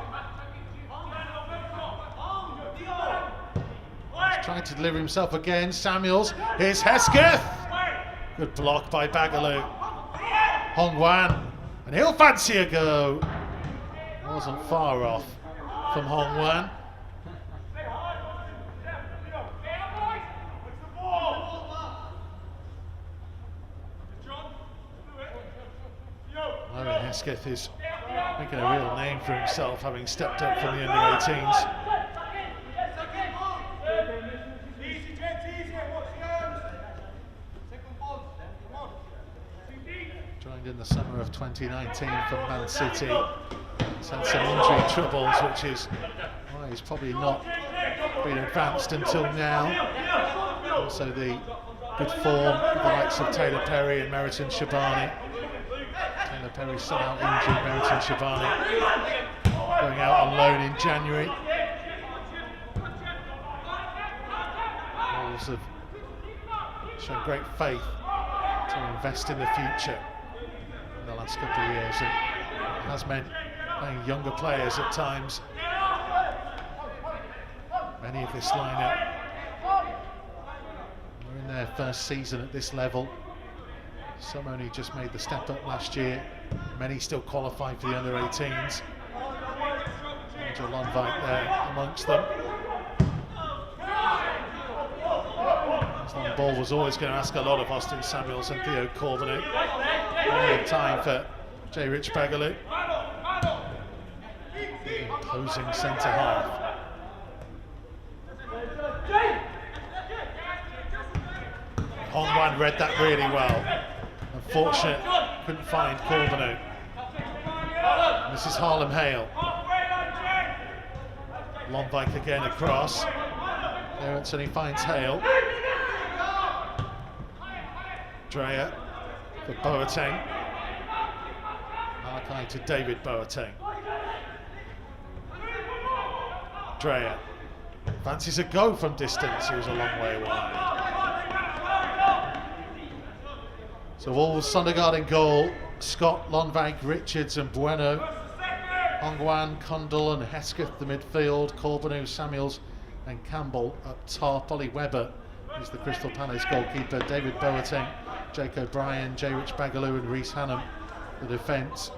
He's trying to deliver himself again. Samuels, here's Hesketh. Good block by Bagaloo. Hong Wan, and he'll fancy a go. Wasn't far off from Hong Wan. Owen Hesketh is making a real name for himself, having stepped up from the under-18s. Joined in the summer of 2019 from Man City. He's had some injury troubles, which is why he's probably not been advanced until now. Also the good form of the likes of Taylor Perry and Meriton Shabani. Taylor Perry still out injured, Meriton Shabani going out on loan in January. Wolves have shown great faith to invest in the future in the last couple of years, and it has meant playing younger players at times. Many of this lineup were in their first season at this level. Some only just made the step up last year. Many still qualifying for the under-18s. Nigel Lonwijk there amongst them. This long ball was always going to ask a lot of Austin Samuels and Theo Corbeanu. Plenty of time for J. Rich Bagaloo. Imposing centre half. Hong Wan read that really well. Unfortunate, couldn't find Corbeanu. This is Harlem Hale. Lonwijk again across. Clearance and he finds Hale. Dreyer for Boateng. Malachi to David Boateng. Dreyer fancies a go from distance. He was a long way wide. So Wolves, Sondergaard in goal, Scott, Lonwijk, Richards and Bueno. Hong Wan, Cundle and Hesketh the midfield, Corbeanu, Samuels and Campbell up top. Ollie Webber is the Crystal Palace goalkeeper. David Boateng, Jake O'Brien, J. Rich Bagaloo and Reece Hannum the defence.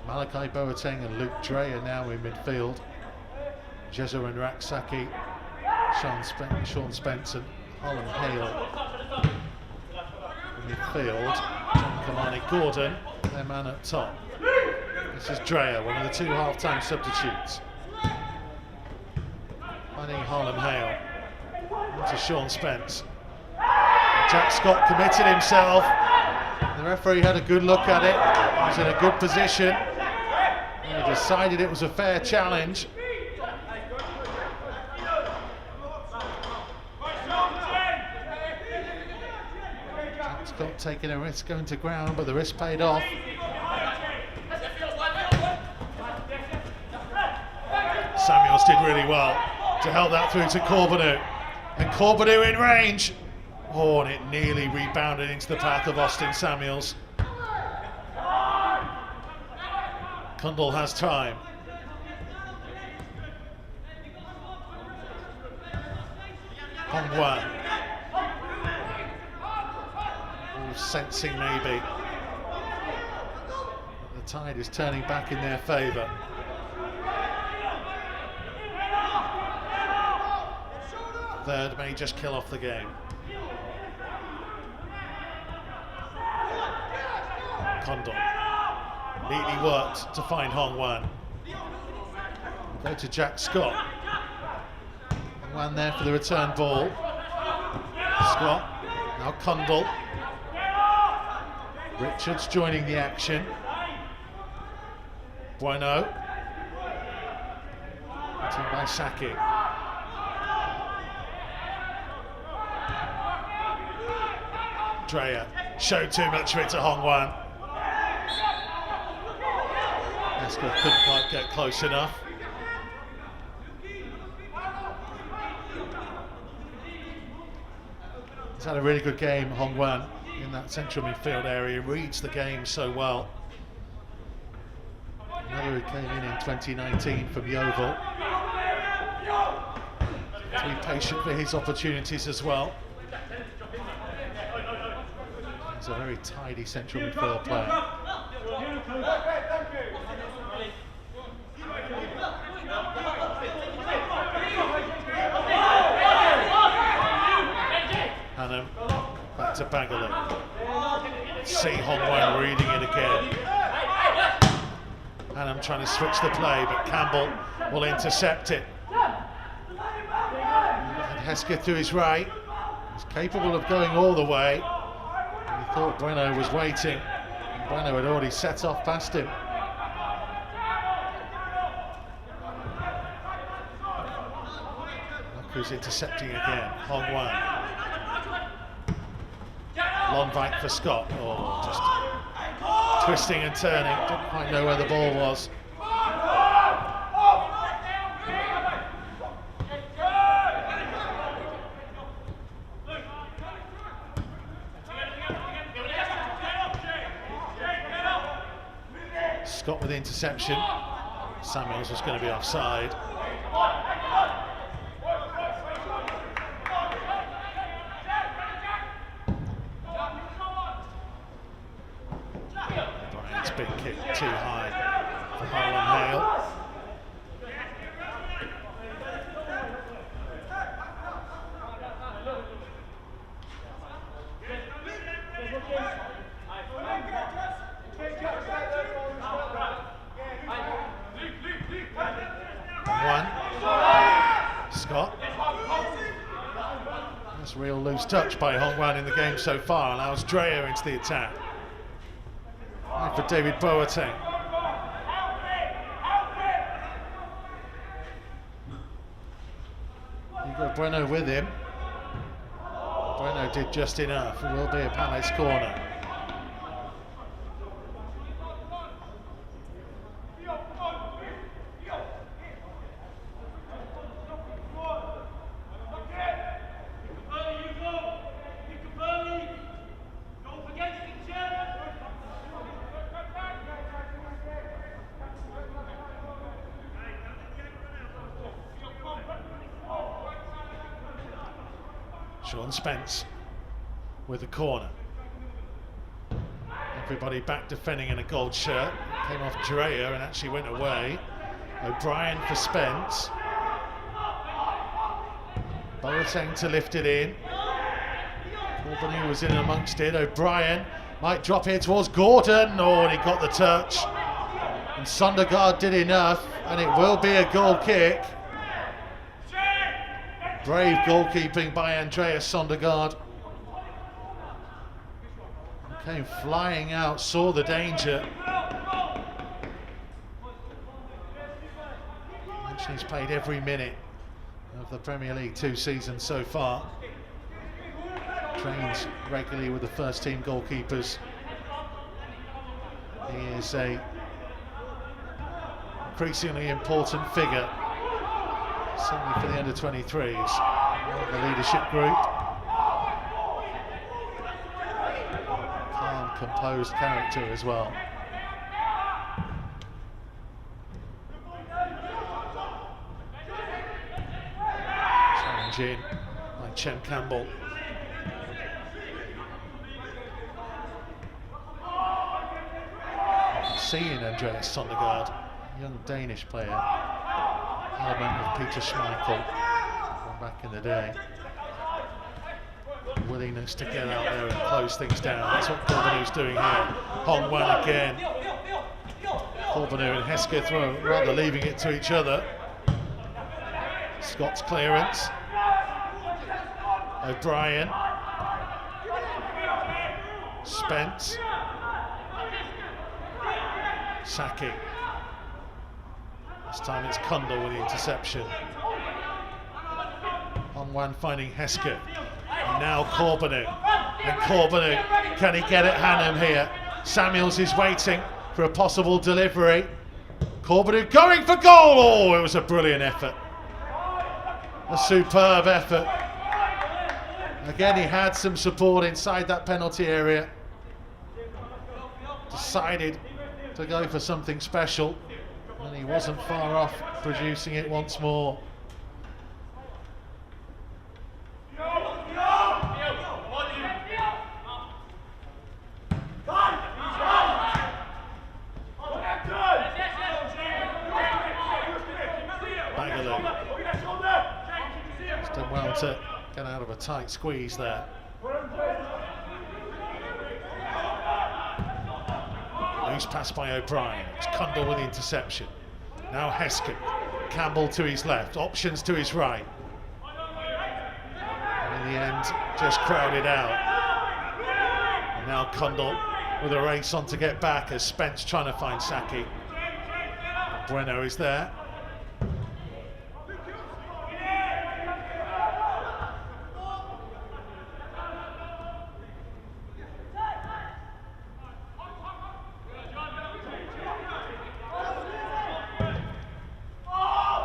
Malachi Boateng and Luke Dreyer now in midfield. Jezo and Raksaki, Sean Spence and Harlem Hale midfield. John Kamani Gordon, their man up top. This is Dreyer, one of the two half-time substitutes. Finding Harlem Hale. Into Sean Spence. Jack Scott committed himself. The referee had a good look at it. He was in a good position. He decided it was a fair challenge. Scott taking a risk going to ground, but the risk paid off. Samuels did really well to help that through to Corbeanu. And Corbeanu in range. Oh, and it nearly rebounded into the path of Austin Samuels. Cundle has time. Hong Wan. Sensing maybe the tide is turning back in their favour. third may just kill off the game. Cundle neatly worked to find Hong Wan. Go to Jack Scott. Hong Wan there for the return ball. Scott, now Cundle. Richards joining the action. Bueno. Beaten by Saki. Dreyer showed too much of it to Hong Wan. Hesketh couldn't quite get close enough. He's had a really good game, Hong Wan, in that central midfield area. He reads the game so well. Another who came in 2019 from Yeovil. To be patient for his opportunities as well. He's a very tidy central midfield player. Hannum back to Bagaloo. See Hong Wan reading it again. Hannum trying to switch the play, but Campbell will intercept it. And Hesketh to his right. He's capable of going all the way. And he thought Bueno was waiting. And Bueno had already set off past him. Look who's intercepting again. Hong Wan. Lonwijk for Scott. Oh, just twisting and turning. Didn't quite know where the ball was. Scott with the interception. Samuels was going to be offside. Bryant's big kick too high for Harlan Hale. Scott. That's a real loose touch by Hong Wan in the game so far. Allows Dreyer into the attack. Right for David Boateng. Hugo Bueno with him. Bueno did just enough. It will be a Palace corner. Sean Spence with the corner. Everybody back defending in a gold shirt. Came off Dreyer and actually went away. O'Brien for Spence. Boateng to lift it in. Corbeanu was in amongst it. O'Brien might drop here towards Gordon. Oh, and he got the touch. And Sondergaard did enough, and it will be a goal kick. Brave goalkeeping by Andreas Sondergaard. Came flying out, saw the danger. Mentioned he's played every minute of the Premier League 2 seasons so far. Trains regularly with the first team goalkeepers. He is a increasingly important figure. Certainly for the under-23s, the leadership group. Calm, composed character as well. Challenge in by Chem Campbell. Seeing Andreas Sondergaard, young Danish player. Element of Peter Schmeichel from back in the day. willingness to get out there and close things down. That's what Corbeanu's doing here. Hong Wan again. Corbeanu and Hesketh were rather leaving it to each other. Scott's clearance. O'Brien. Spence. Saki. This time it's Cundle with the interception. Hong Wan finding Hesketh. And now Corbeanu. And Corbeanu, can he get at Hannum here? Samuels is waiting for a possible delivery. Corbeanu going for goal! Oh, it was a brilliant effort. A superb effort. Again, he had some support inside that penalty area. Decided to go for something special, and he wasn't far off producing it once more. He's done well to get out of a tight squeeze there. Loose pass by O'Brien. It's Cundle with the interception. Now Hesketh. Campbell to his left. Options to his right. And in the end, just crowded out. And now Cundle with a race on to get back as Spence trying to find Saki. Bueno is there.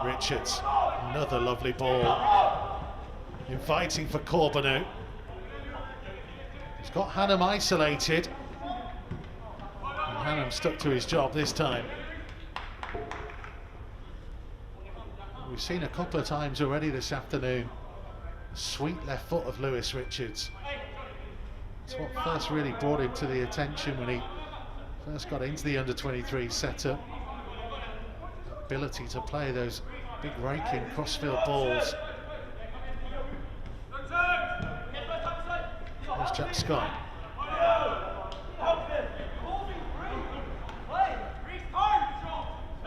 Richards, another lovely ball. Inviting for Corbeanu. He's got Hannum isolated. And Hannum stuck to his job this time. We've seen a couple of times already this afternoon. The sweet left foot of Lewis Richards. It's what first really brought him to the attention when he first got into the under-23 setup. The ability to play those big raking crossfield balls. There's Jack Scott.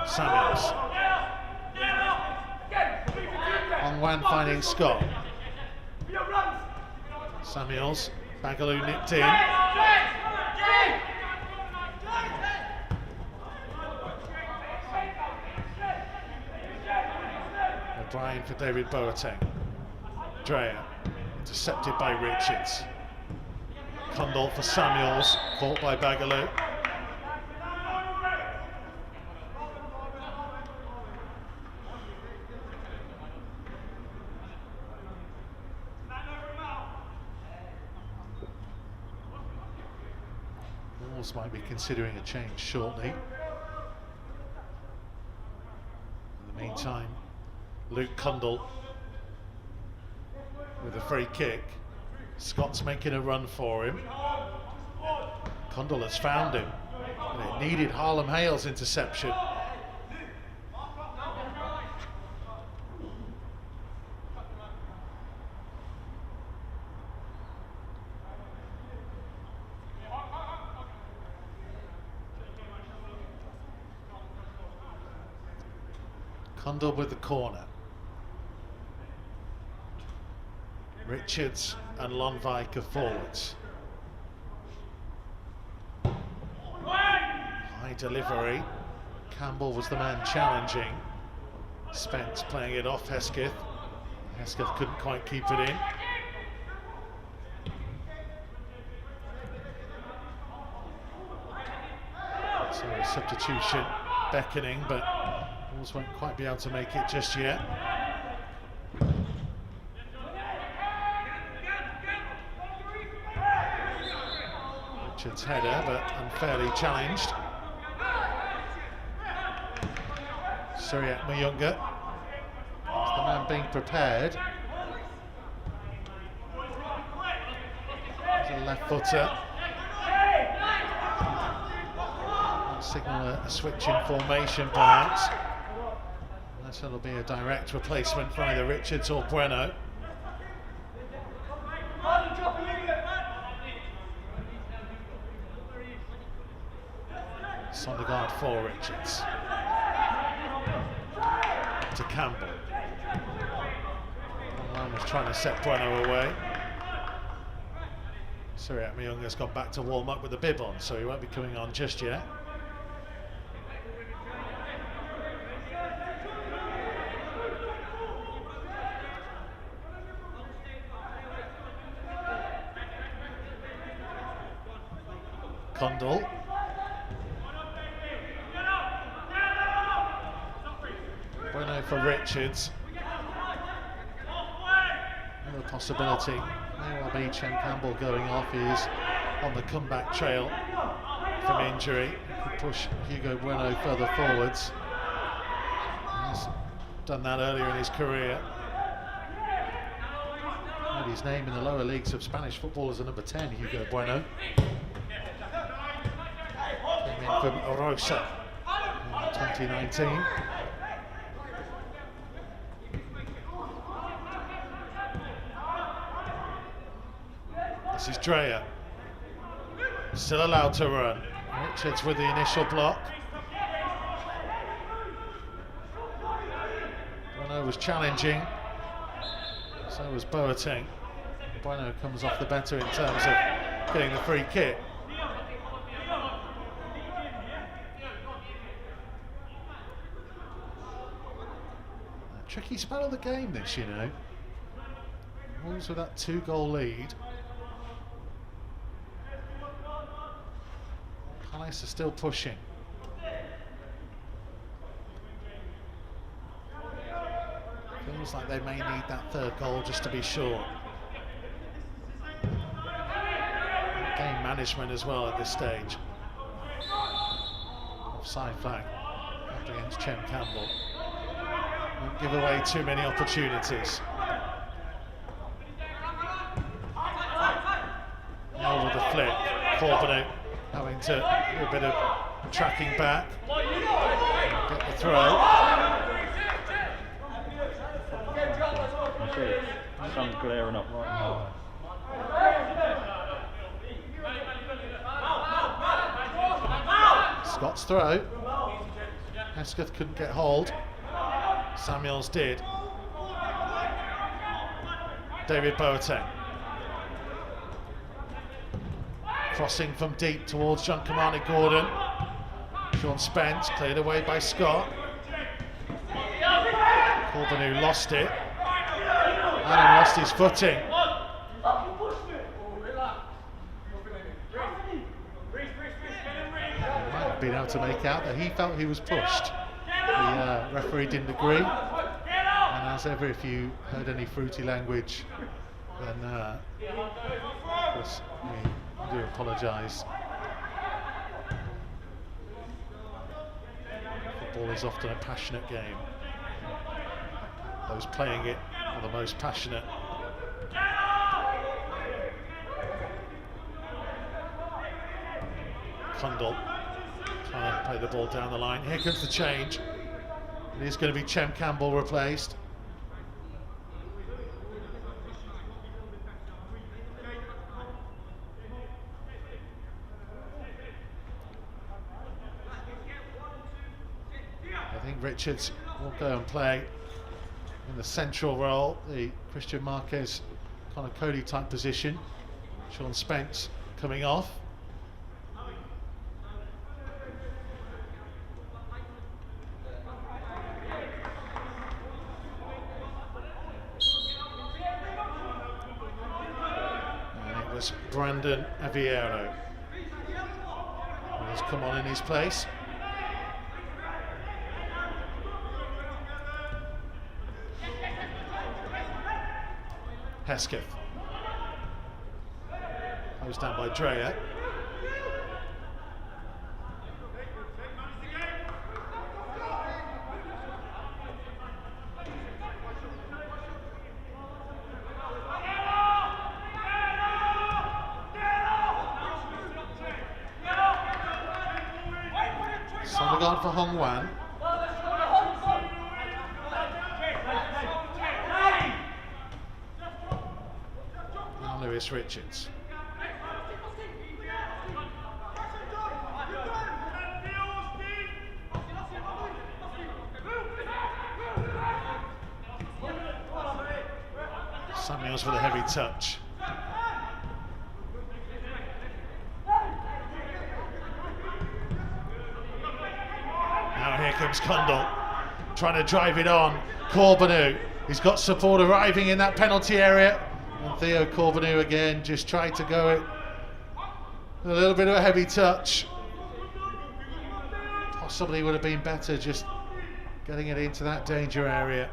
Samuels. Hong Wan finding Scott. Samuels. Bagaloo nipped in. O'Brien for David Boateng. Dreyer. Intercepted by Richards. Cundle for Samuels. Caught by Bagaloo. Wolves might be considering a change shortly. In the meantime, Luke Cundle with a free kick. Scott's making a run for him. Cundle has found him. And it needed Harlem Hale's interception. Cundle with the corner. Richards and Lonwijk are forwards. High delivery. Campbell was the man challenging. Spence playing it off Hesketh. Hesketh couldn't quite keep it in. So a substitution beckoning, but Wolves won't quite be able to make it just yet. Richards' header, but unfairly challenged. Suriat Mayunga is the man being prepared. There's a left footer. Signal a switch in formation perhaps. Unless it'll be a direct replacement for either Richards or Bueno. Sondergaard for Richards. To Campbell. Line was trying to set Bueno away. Siriak Myung has gone back to warm up with the bib on, so he won't be coming on just yet. Cundle. Bueno for Richards. Another possibility may well be Chem Campbell going off. He is on the comeback trail from injury. He could push Hugo Bueno further forwards. He's done that earlier in his career. Made his name in the lower leagues of Spanish football as a number 10, Hugo Bueno. Came in from Orosa in 2019. This is Dreyer, still allowed to run. Richards with the initial block. Bueno was challenging, so was Boateng. Bueno comes off the better in terms of getting the free kick. A tricky spell of the game this, you know. Wolves with that 2-goal lead. Palace are still pushing. Feels like they may need that third goal just to be sure. Game management as well at this stage. Offside flag up against Chem Campbell. Won't give away too many opportunities. Now with the flick, Corbeanu having to do a bit of tracking back, get the throw. Sun glaring up right now. Scott's throw. Hesketh couldn't get hold. Samuels did. David Boateng. Crossing from deep towards Giancarlo Gordon. Sean Spence cleared away by Scott. Corbeanu lost it. And he lost his footing. He might have been able to make out that he felt he was pushed. The referee didn't agree. And as ever, if you heard any fruity language, then of course, I do apologise. Football is often a passionate game. Those playing it are the most passionate. Cundle trying to play the ball down the line. Here comes the change. It is going to be Chem Campbell replaced. I think Richards will go and play in the central role, the Christian Marquez, Connor Cody type position. Sean Spence coming off. And it was Brandon Aviero who has come on in his place. Hesketh. Closed down by Dreyer. Sondergaard for Hong Wan. Lewis Richards. Samuels with a heavy touch. Now here comes Cundle, trying to drive it on. Corbeanu, he's got support arriving in that penalty area. And Theo Corbeanu again, just tried to go it. A little bit of a heavy touch. Possibly would have been better just getting it into that danger area.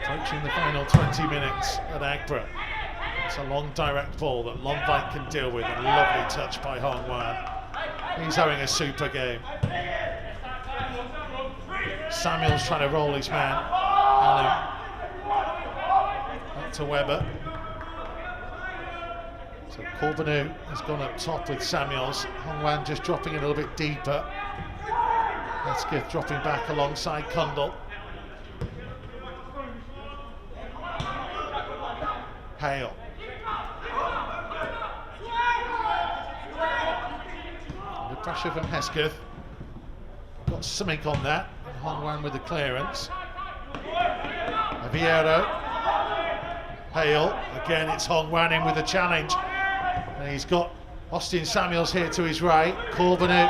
Approaching the final 20 minutes at Agbra. It's a long direct ball that Lonwijk can deal with, and a lovely touch by Hong Wan. He's having a super game. Samuels trying to roll his man. Back to Webber. So Corbeanu has gone up top with Samuels. Hong Wan just dropping a little bit deeper. Hesketh dropping back alongside Cundle. Hale. Under pressure from Hesketh. Got something on that. And Hong Wan with the clearance. Aviero. Hale. Again, it's Hong Wan in with the challenge. And he's got Austin Samuels here to his right. Corbeanu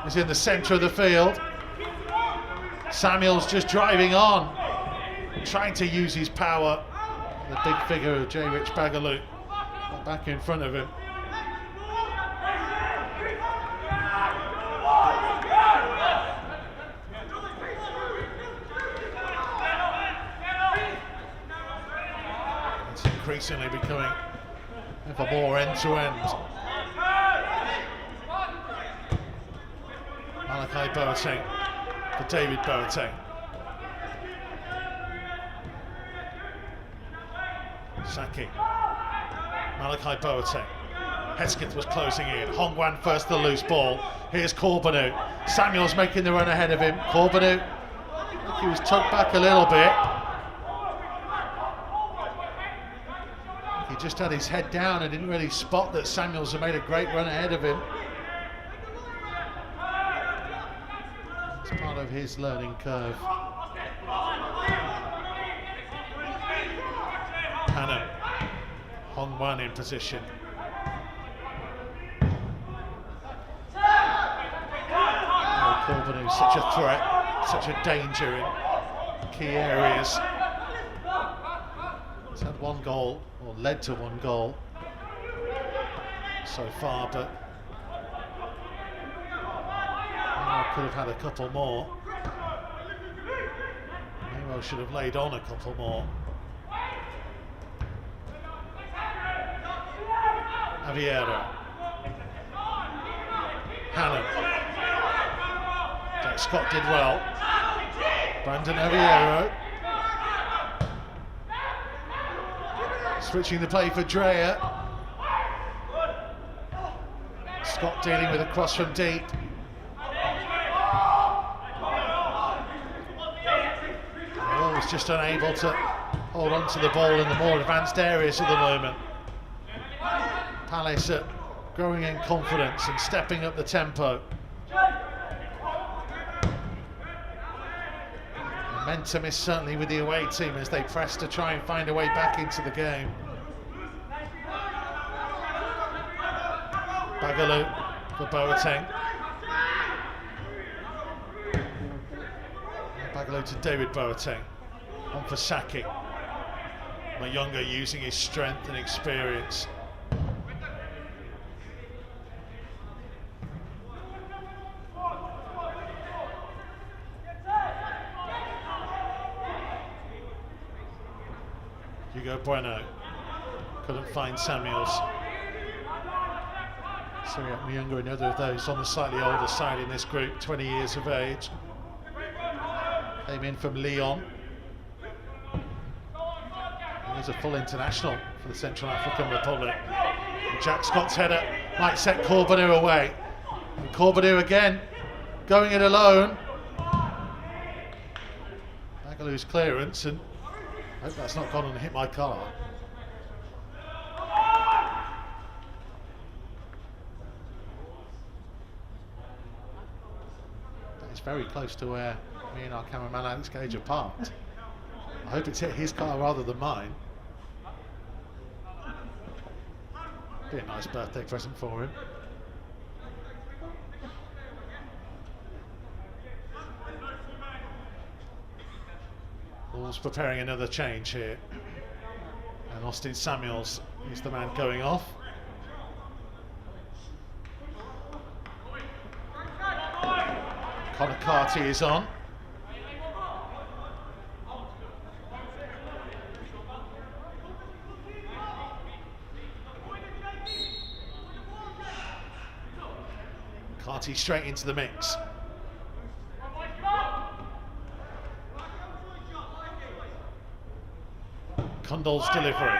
is in the centre of the field. Samuels just driving on, trying to use his power. The big figure of J. Rich Bagaloo back in front of him. It's increasingly becoming ever more end-to-end. Malachi Boateng for David Boateng. Saki. Malachi Boateng. Hesketh was closing in. Hong Wan first the loose ball. Here's Corbeanu. Samuels making the run ahead of him. Corbeanu, I think he was tugged back a little bit. He just had his head down and didn't really spot that Samuels had made a great run ahead of him. It's part of his learning curve. Hannah. Hong Wan in position. Oh, Corbeanu, such a threat, such a danger in key areas. He's had one goal, or led to one goal so far, but could have had a couple more. Maybe should have laid on a couple more. Aviero. Hannon. Jack Scott did well. Brandon Aviero. Switching the play for Dreyer. Scott dealing with a cross from deep. Was just unable to hold on to the ball in the more advanced areas at the moment. Palace growing in confidence and stepping up the tempo. Momentum is certainly with the away team as they press to try and find a way back into the game. Bagaloo for Boateng. Bagaloo to David Boateng. On for Saki. Mayunga using his strength and experience. Hugo Bueno couldn't find Samuels. Siriak Mayunga, another of those on the slightly older side in this group, 20 years of age. Came in from Lyon. He's a full international for the Central African Republic. And Jack Scott's header might set Corbeanu away. And Corbeanu again, going it alone. Bagaloo's clearance, and I hope that's not gone and hit my car. very close to where me and our cameraman Alex Gage are parked. I hope it's hit his car rather than mine. Be a nice birthday present for him. Wolves preparing another change here. And Austin Samuels is the man going off. Connor Carty is on. Carty straight into the mix. Cundle's delivery.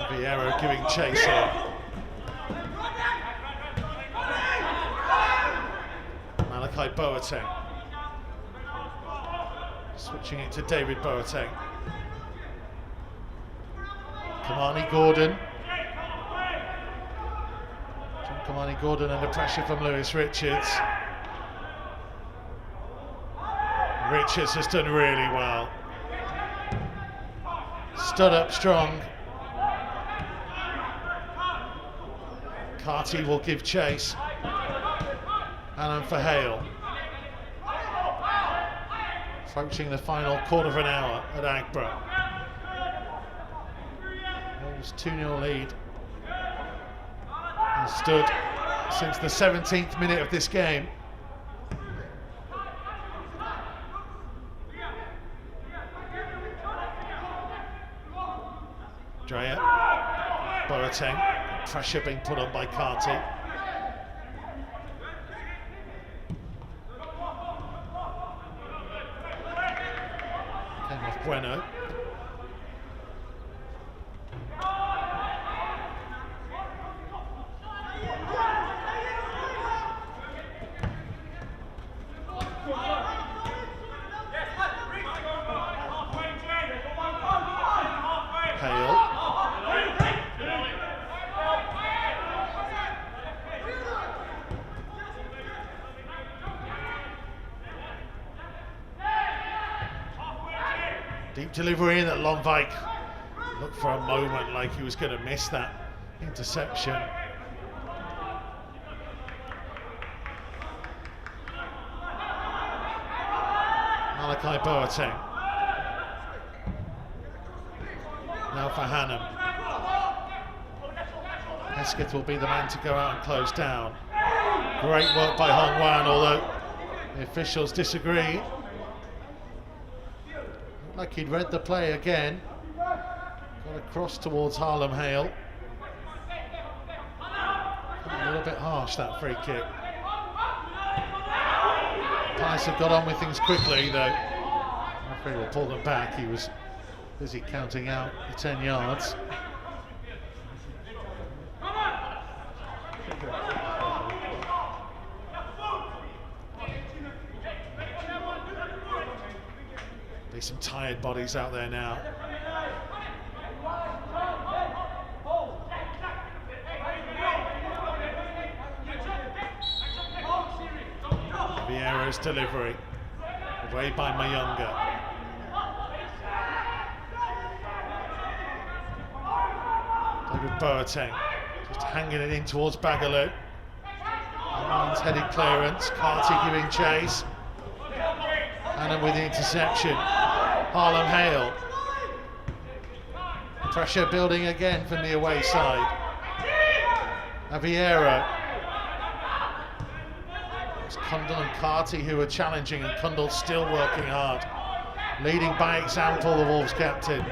Vieira giving chase here. Malachi Boateng. Switching it to David Boateng. Kamani Gordon. John Kamani Gordon under pressure from Lewis Richards. Richards has done really well. Stood up strong. Carty will give chase. Hannon for Hale. Approaching the final quarter of an hour at Agborough. Wolves 2-0 lead. And stood since the 17th minute of this game. Dreyer, Boateng, pressure being put on by Carty. Came off Bueno. Deep delivery in at Lonwijk. Looked for a moment like he was going to miss that interception. Malachi Boateng. Now for Hannon. Hesketh will be the man to go out and close down. Great work by Hong Wan, although the officials disagree. Like he'd read the play again. Got across towards Harlem Hale. A little bit harsh, that free kick. Palace have got on with things quickly, though. I'm afraid we'll pull them back. He was busy counting out the 10 yards. Some tired bodies out there now. Vieira's delivery, away by Mayunga. David Boateng just hanging it in towards Bagaloo. Man's headed clearance, Carty giving chase. Hannon with the interception. Harlem Hale. Pressure building again from the away side. Vieira. It's Cundle and Carty who are challenging, and Cundle still working hard. Leading by example, the Wolves captain.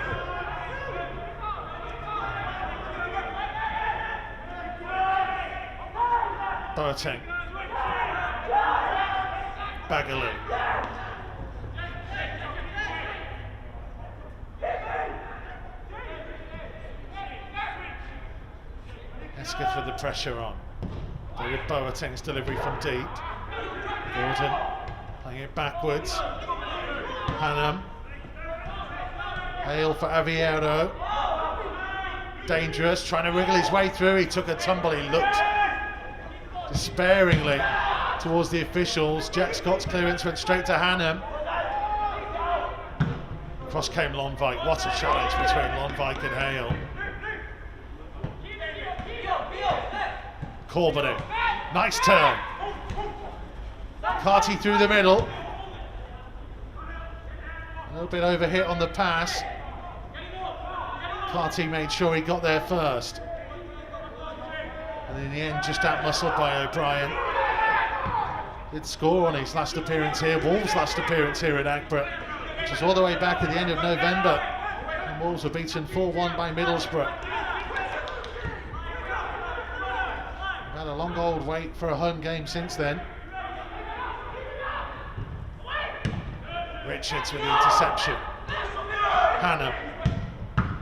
Boateng. Bagaloo. Hesketh with the pressure on. David Boateng's delivery from deep. Gordon playing it backwards. Hannon. Hale for Aviero. dangerous, trying to wriggle his way through. He took a tumble, he looked despairingly towards the officials. Jack Scott's clearance went straight to Hannum. Across came Lonwijk. What a challenge between Lonwijk and Hale. Corbeanu, nice turn. Carty through the middle. A little bit overhit on the pass. Carty made sure he got there first. And in the end, just out-muscled by O'Brien. Did score on his last appearance here, Wolves' last appearance here at Agborough, which was all the way back at the end of November. And Wolves were beaten 4-1 by Middlesbrough. We've had a long old wait for a home game since then. Richards with the interception. Hannum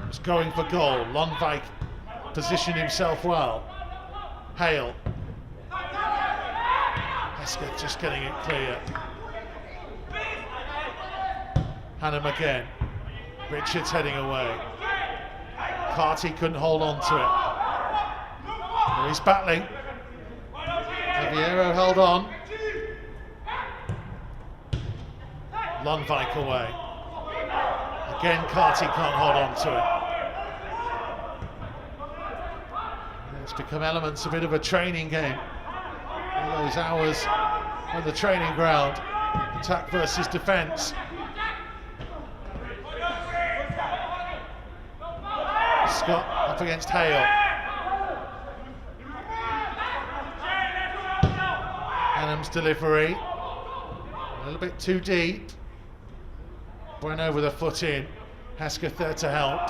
was going for goal. Lonwijk positioned himself well. Hale. Hesketh just getting it clear. Hannum again. Richards heading away. Carty couldn't hold on to it. Now he's battling. Javiero held on. Lonwijk away. Again, Carty can't hold on to it. It's become elements a bit of a training game. All those hours on the training ground. Attack versus defence. Scott up against Hale. Hannum's delivery. A little bit too deep. Bueno with a foot in. Hesketh there to help.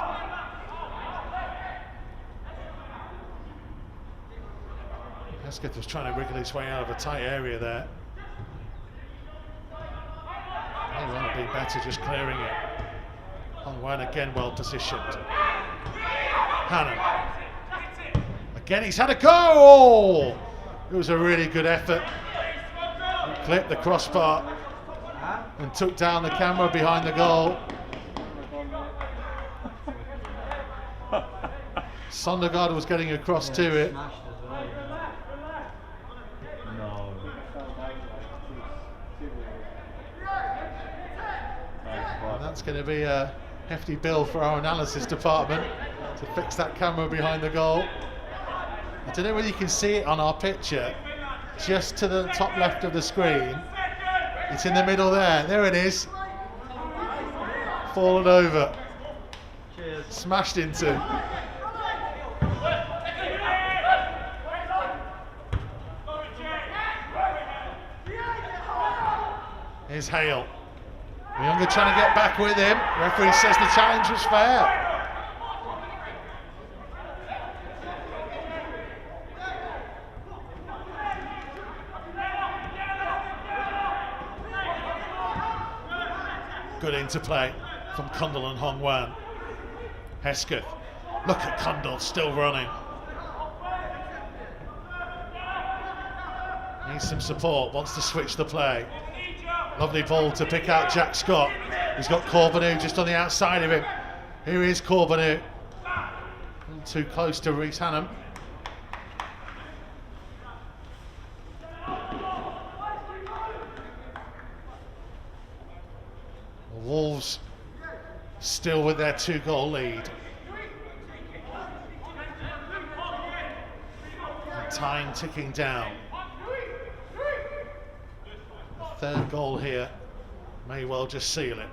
Hesketh was trying to wriggle his way out of a tight area there. They want to be better just clearing it. Hongwan again well positioned. Hannum. Again he's had a go! Oh! It was a really good effort. He clipped the crossbar and took down the camera behind the goal. Sondergaard was getting across to it. No. And that's going to be a hefty bill for our analysis department to fix that camera behind the goal. I don't know whether you can see it on our picture, just to the top left of the screen. It's in the middle there. There it is. Fallen over. Cheers. Smashed into. Here's Hale. Younger trying to get back with him. Referee says the challenge was fair. Good interplay from Cundle and Hongwan. Hesketh. Look at Cundle still running. Needs some support, wants to switch the play. Lovely ball to pick out Jack Scott. He's got Corbeanu just on the outside of him. Here is Corbeanu. Too close to Reece Hannum. The Wolves still with their 2-goal lead. And time ticking down. Third goal here may well just seal it.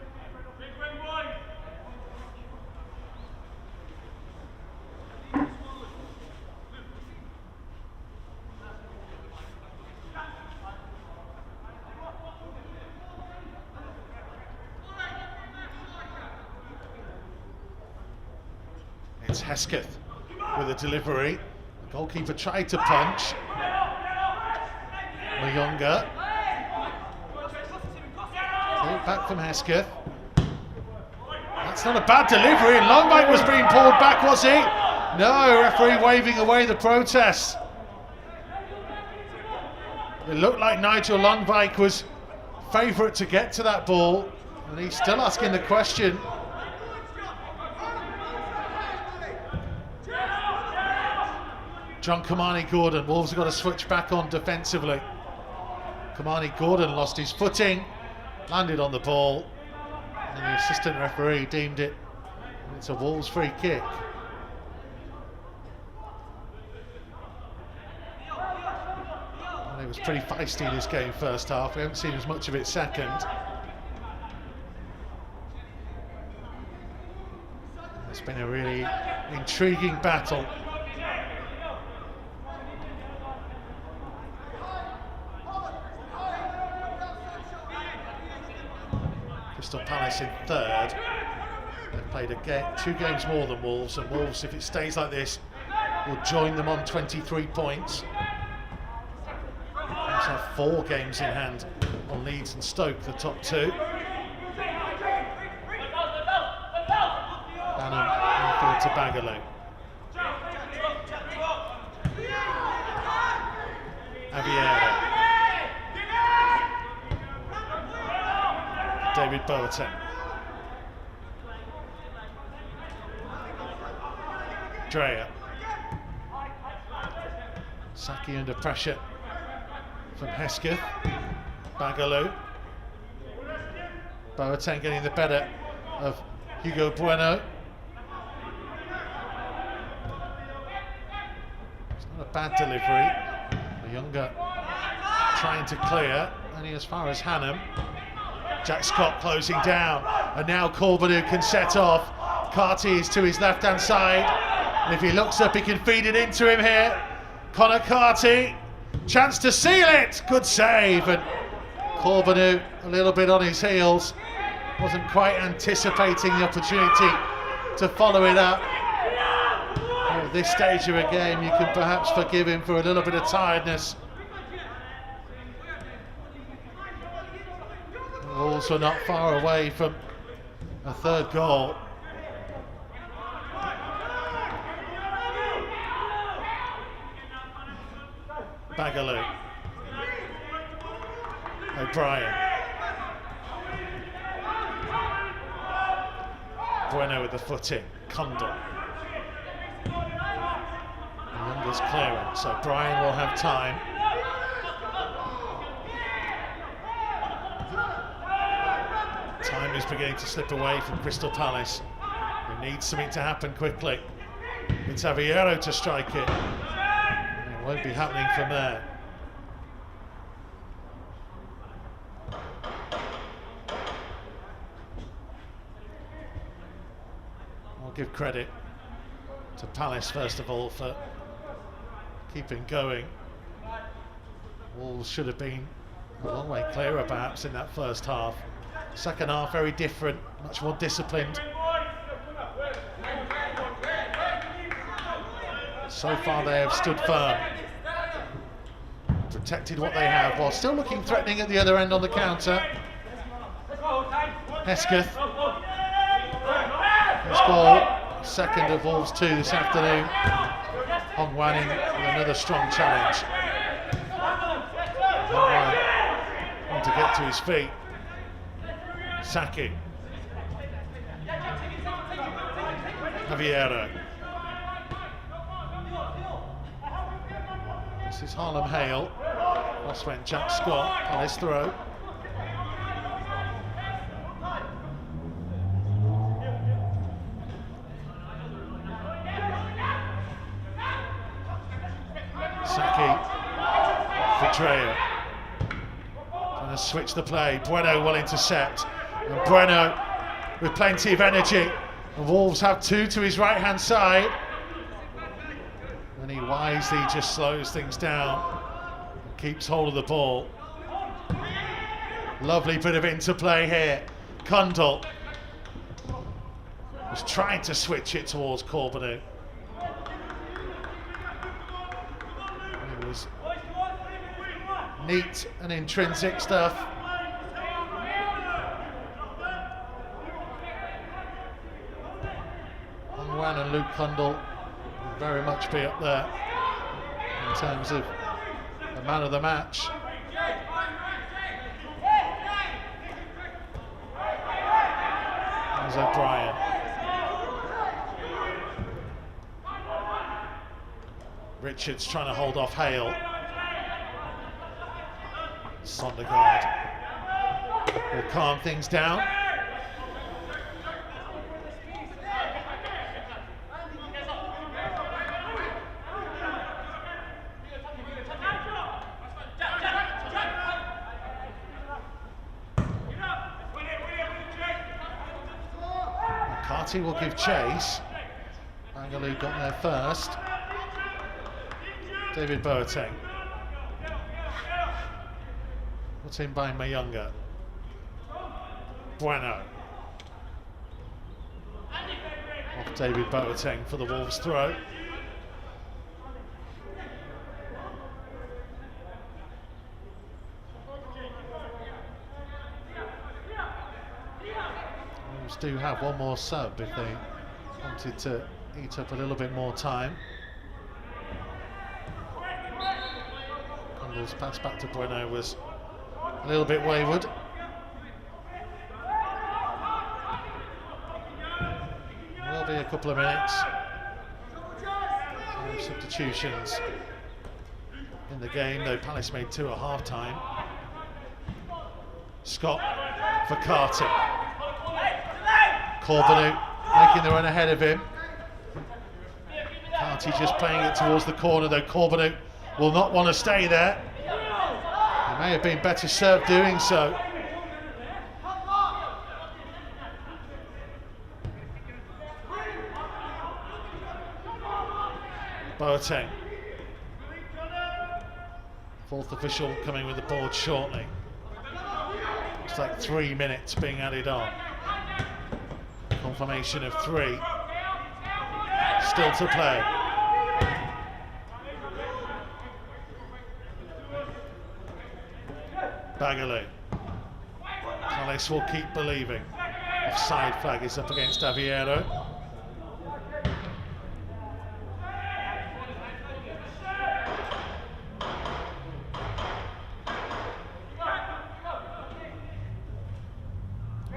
It's Hesketh with a delivery. The goalkeeper tried to punch. Mayunga. Back from Hesketh. That's not a bad delivery, and Lonwijk was being pulled back, was he? No, referee waving away the protest. It looked like Nigel Lonwijk was favourite to get to that ball, and he's still asking the question. John Kamani-Gordon. Wolves have got to switch back on defensively. Kamani-Gordon lost his footing, landed on the ball, and the assistant referee deemed it. It's a Wolves free kick. And it was pretty feisty this game first half. We haven't seen as much of it second. It's been a really intriguing battle. Crystal Palace in third. They've played two games more than Wolves, and Wolves, if it stays like this, will join them on 23 points. Wolves have 4 games in hand on Leeds and Stoke, the top 2. Banham infield to Bagaloo. Aviera. David Boateng. Dreyer. Saki under pressure from Hesketh. Bagaloo. Boateng getting the better of Hugo Bueno. It's not a bad delivery. Younger trying to clear, only as far as Hannam. Jack Scott closing down, and now Corbeanu can set off. Carty is to his left hand side, and if he looks up he can feed it into him here. Connor Carty, chance to seal it, good save, and Corbeanu a little bit on his heels, wasn't quite anticipating the opportunity to follow it up. At this stage of a game you can perhaps forgive him for a little bit of tiredness. Wolves were not far away from a third goal. Bagaloo. O'Brien. Bueno with the footing. Cundle. Younger's clearance. O'Brien will have time. Time is beginning to slip away from Crystal Palace. It needs something to happen quickly. It's Aviero to strike it. And it won't be happening from there. I'll give credit to Palace first of all for keeping going. Wolves should have been a long way clearer perhaps in that first half. Second half very different, much more disciplined. So far they have stood firm, protected what they have, while still looking threatening at the other end on the counter. Hesketh. His goal, second of Wolves 2 this afternoon. Hong Wan with another strong challenge. Hong Wan want to get to his feet. Saki. Aviera. This is Harlem Hale. That's when Jack Scott on his throw. Saki for Dreyer. Trying to switch the play. Bueno will intercept. And Bueno with plenty of energy. And Wolves have 2 to his right hand side. And he wisely just slows things down and keeps hold of the ball. Lovely bit of interplay here. Cundle was trying to switch it towards Corbeanu. It was neat and intrinsic stuff. Hong Wan and Luke Cundle will very much be up there in terms of the man of the match. There's O'Brien. Richards trying to hold off Hale. Sondergaard will calm things down. McCarthy will give chase. Bangaloo got there first. David Boateng. Put in by Mayunga. Bueno. Off David Boateng for the Wolves throw. Wolves do have one more sub if they wanted to eat up a little bit more time. Cundle's pass back to Bueno was a little bit wayward. Will be a couple of minutes. No substitutions in the game, though Palace made 2 at half time. Scott for Carter. Corbeanu making the run ahead of him. Carty just playing it towards the corner, though Corbeanu will not want to stay there. He may have been better served doing so. Boateng. Fourth official coming with the board shortly. Looks like 3 minutes being added on. Confirmation of 3. Still to play. Bangaloo. Palace will keep believing. Offside flag is up against Aviero.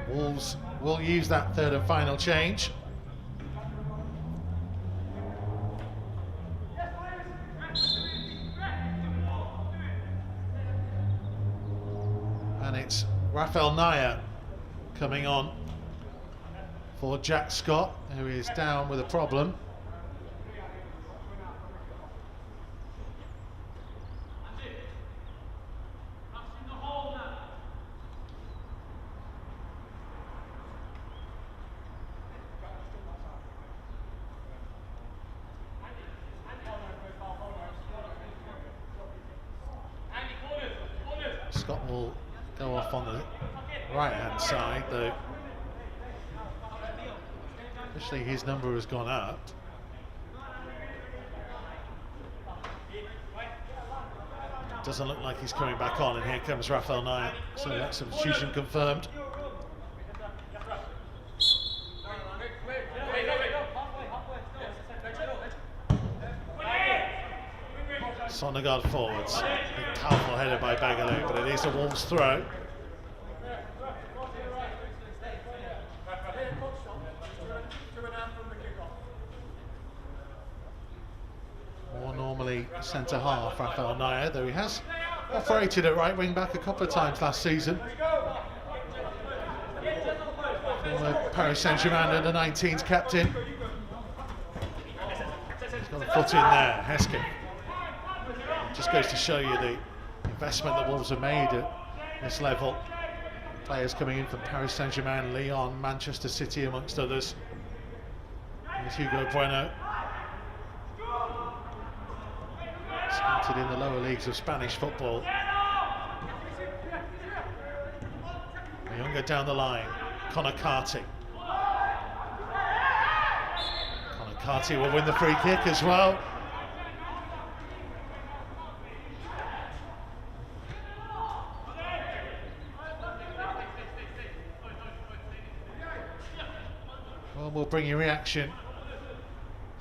Wolves will use that third and final change. And it's Rafael Naya coming on for Jack Scott, who is down with a problem. Scott will go off on the right-hand side, though officially his number has gone up. Doesn't look like he's coming back on, and here comes Rafael Naya, so that substitution confirmed. Sondergaard forwards. A powerful header by Bangaloo, but it is a Wolves throw. More normally centre half, Rafael Naya, though he has operated at right wing back a couple of times last season. Former Paris Saint-Germain under 19s captain. He's got a foot in there, Hesketh. Just goes to show you the investment that Wolves have made at this level. Players coming in from Paris Saint-Germain, Lyon, Manchester City amongst others. There's Hugo Bueno. Started in the lower leagues of Spanish football. Younger down the line, Connor Carty. Connor Carty will win the free kick as well. Well, we'll bring you reaction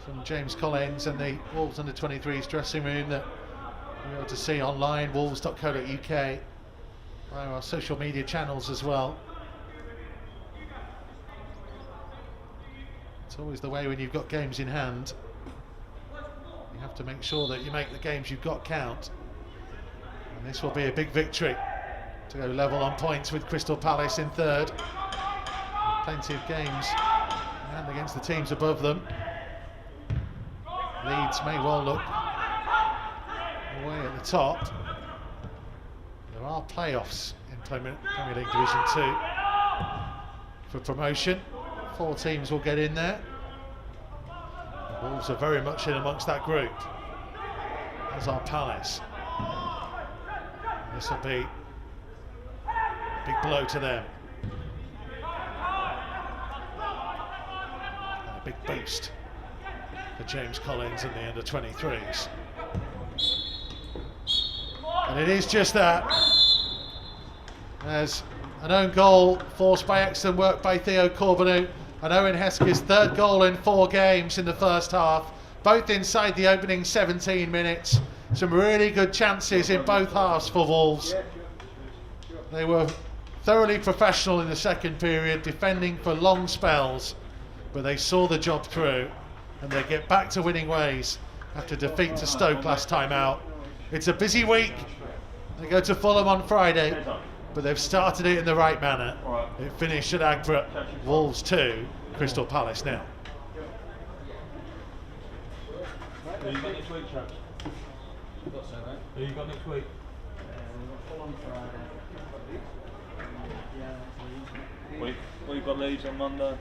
from James Collins and the Wolves under-23s dressing room that you're able to see online, wolves.co.uk, via our social media channels as well. It's always the way when you've got games in hand. You have have to make sure that you make the games you've got count. And this will be a big victory to go level on points with Crystal Palace in third. Plenty of games and against the teams above them. Leeds may well look away at the top. There are playoffs in Premier League Division 2 for promotion. 4 teams will get in there. The Wolves are very much in amongst that group, as are Palace. This will be a big blow to them. And a big boost for James Collins and the under-23s. And it is just that. There's an own goal forced by excellent work by Theo Corbeanu, and Owen Hesketh's third goal in 4 games in the first half, both inside the opening 17 minutes. Some really good chances in both halves for Wolves. They were thoroughly professional in the second period, defending for long spells, but they saw the job through, and they get back to winning ways after defeat to Stoke last time out. It's a busy week. They go to Fulham on Friday, but they've started it in the right manner. It finished at Agbra, Wolves 2, Crystal Palace now. Who you got next week, chaps? What's that, mate? Who you got next week? We've got full on Friday. Yeah, We've got Leeds on Monday.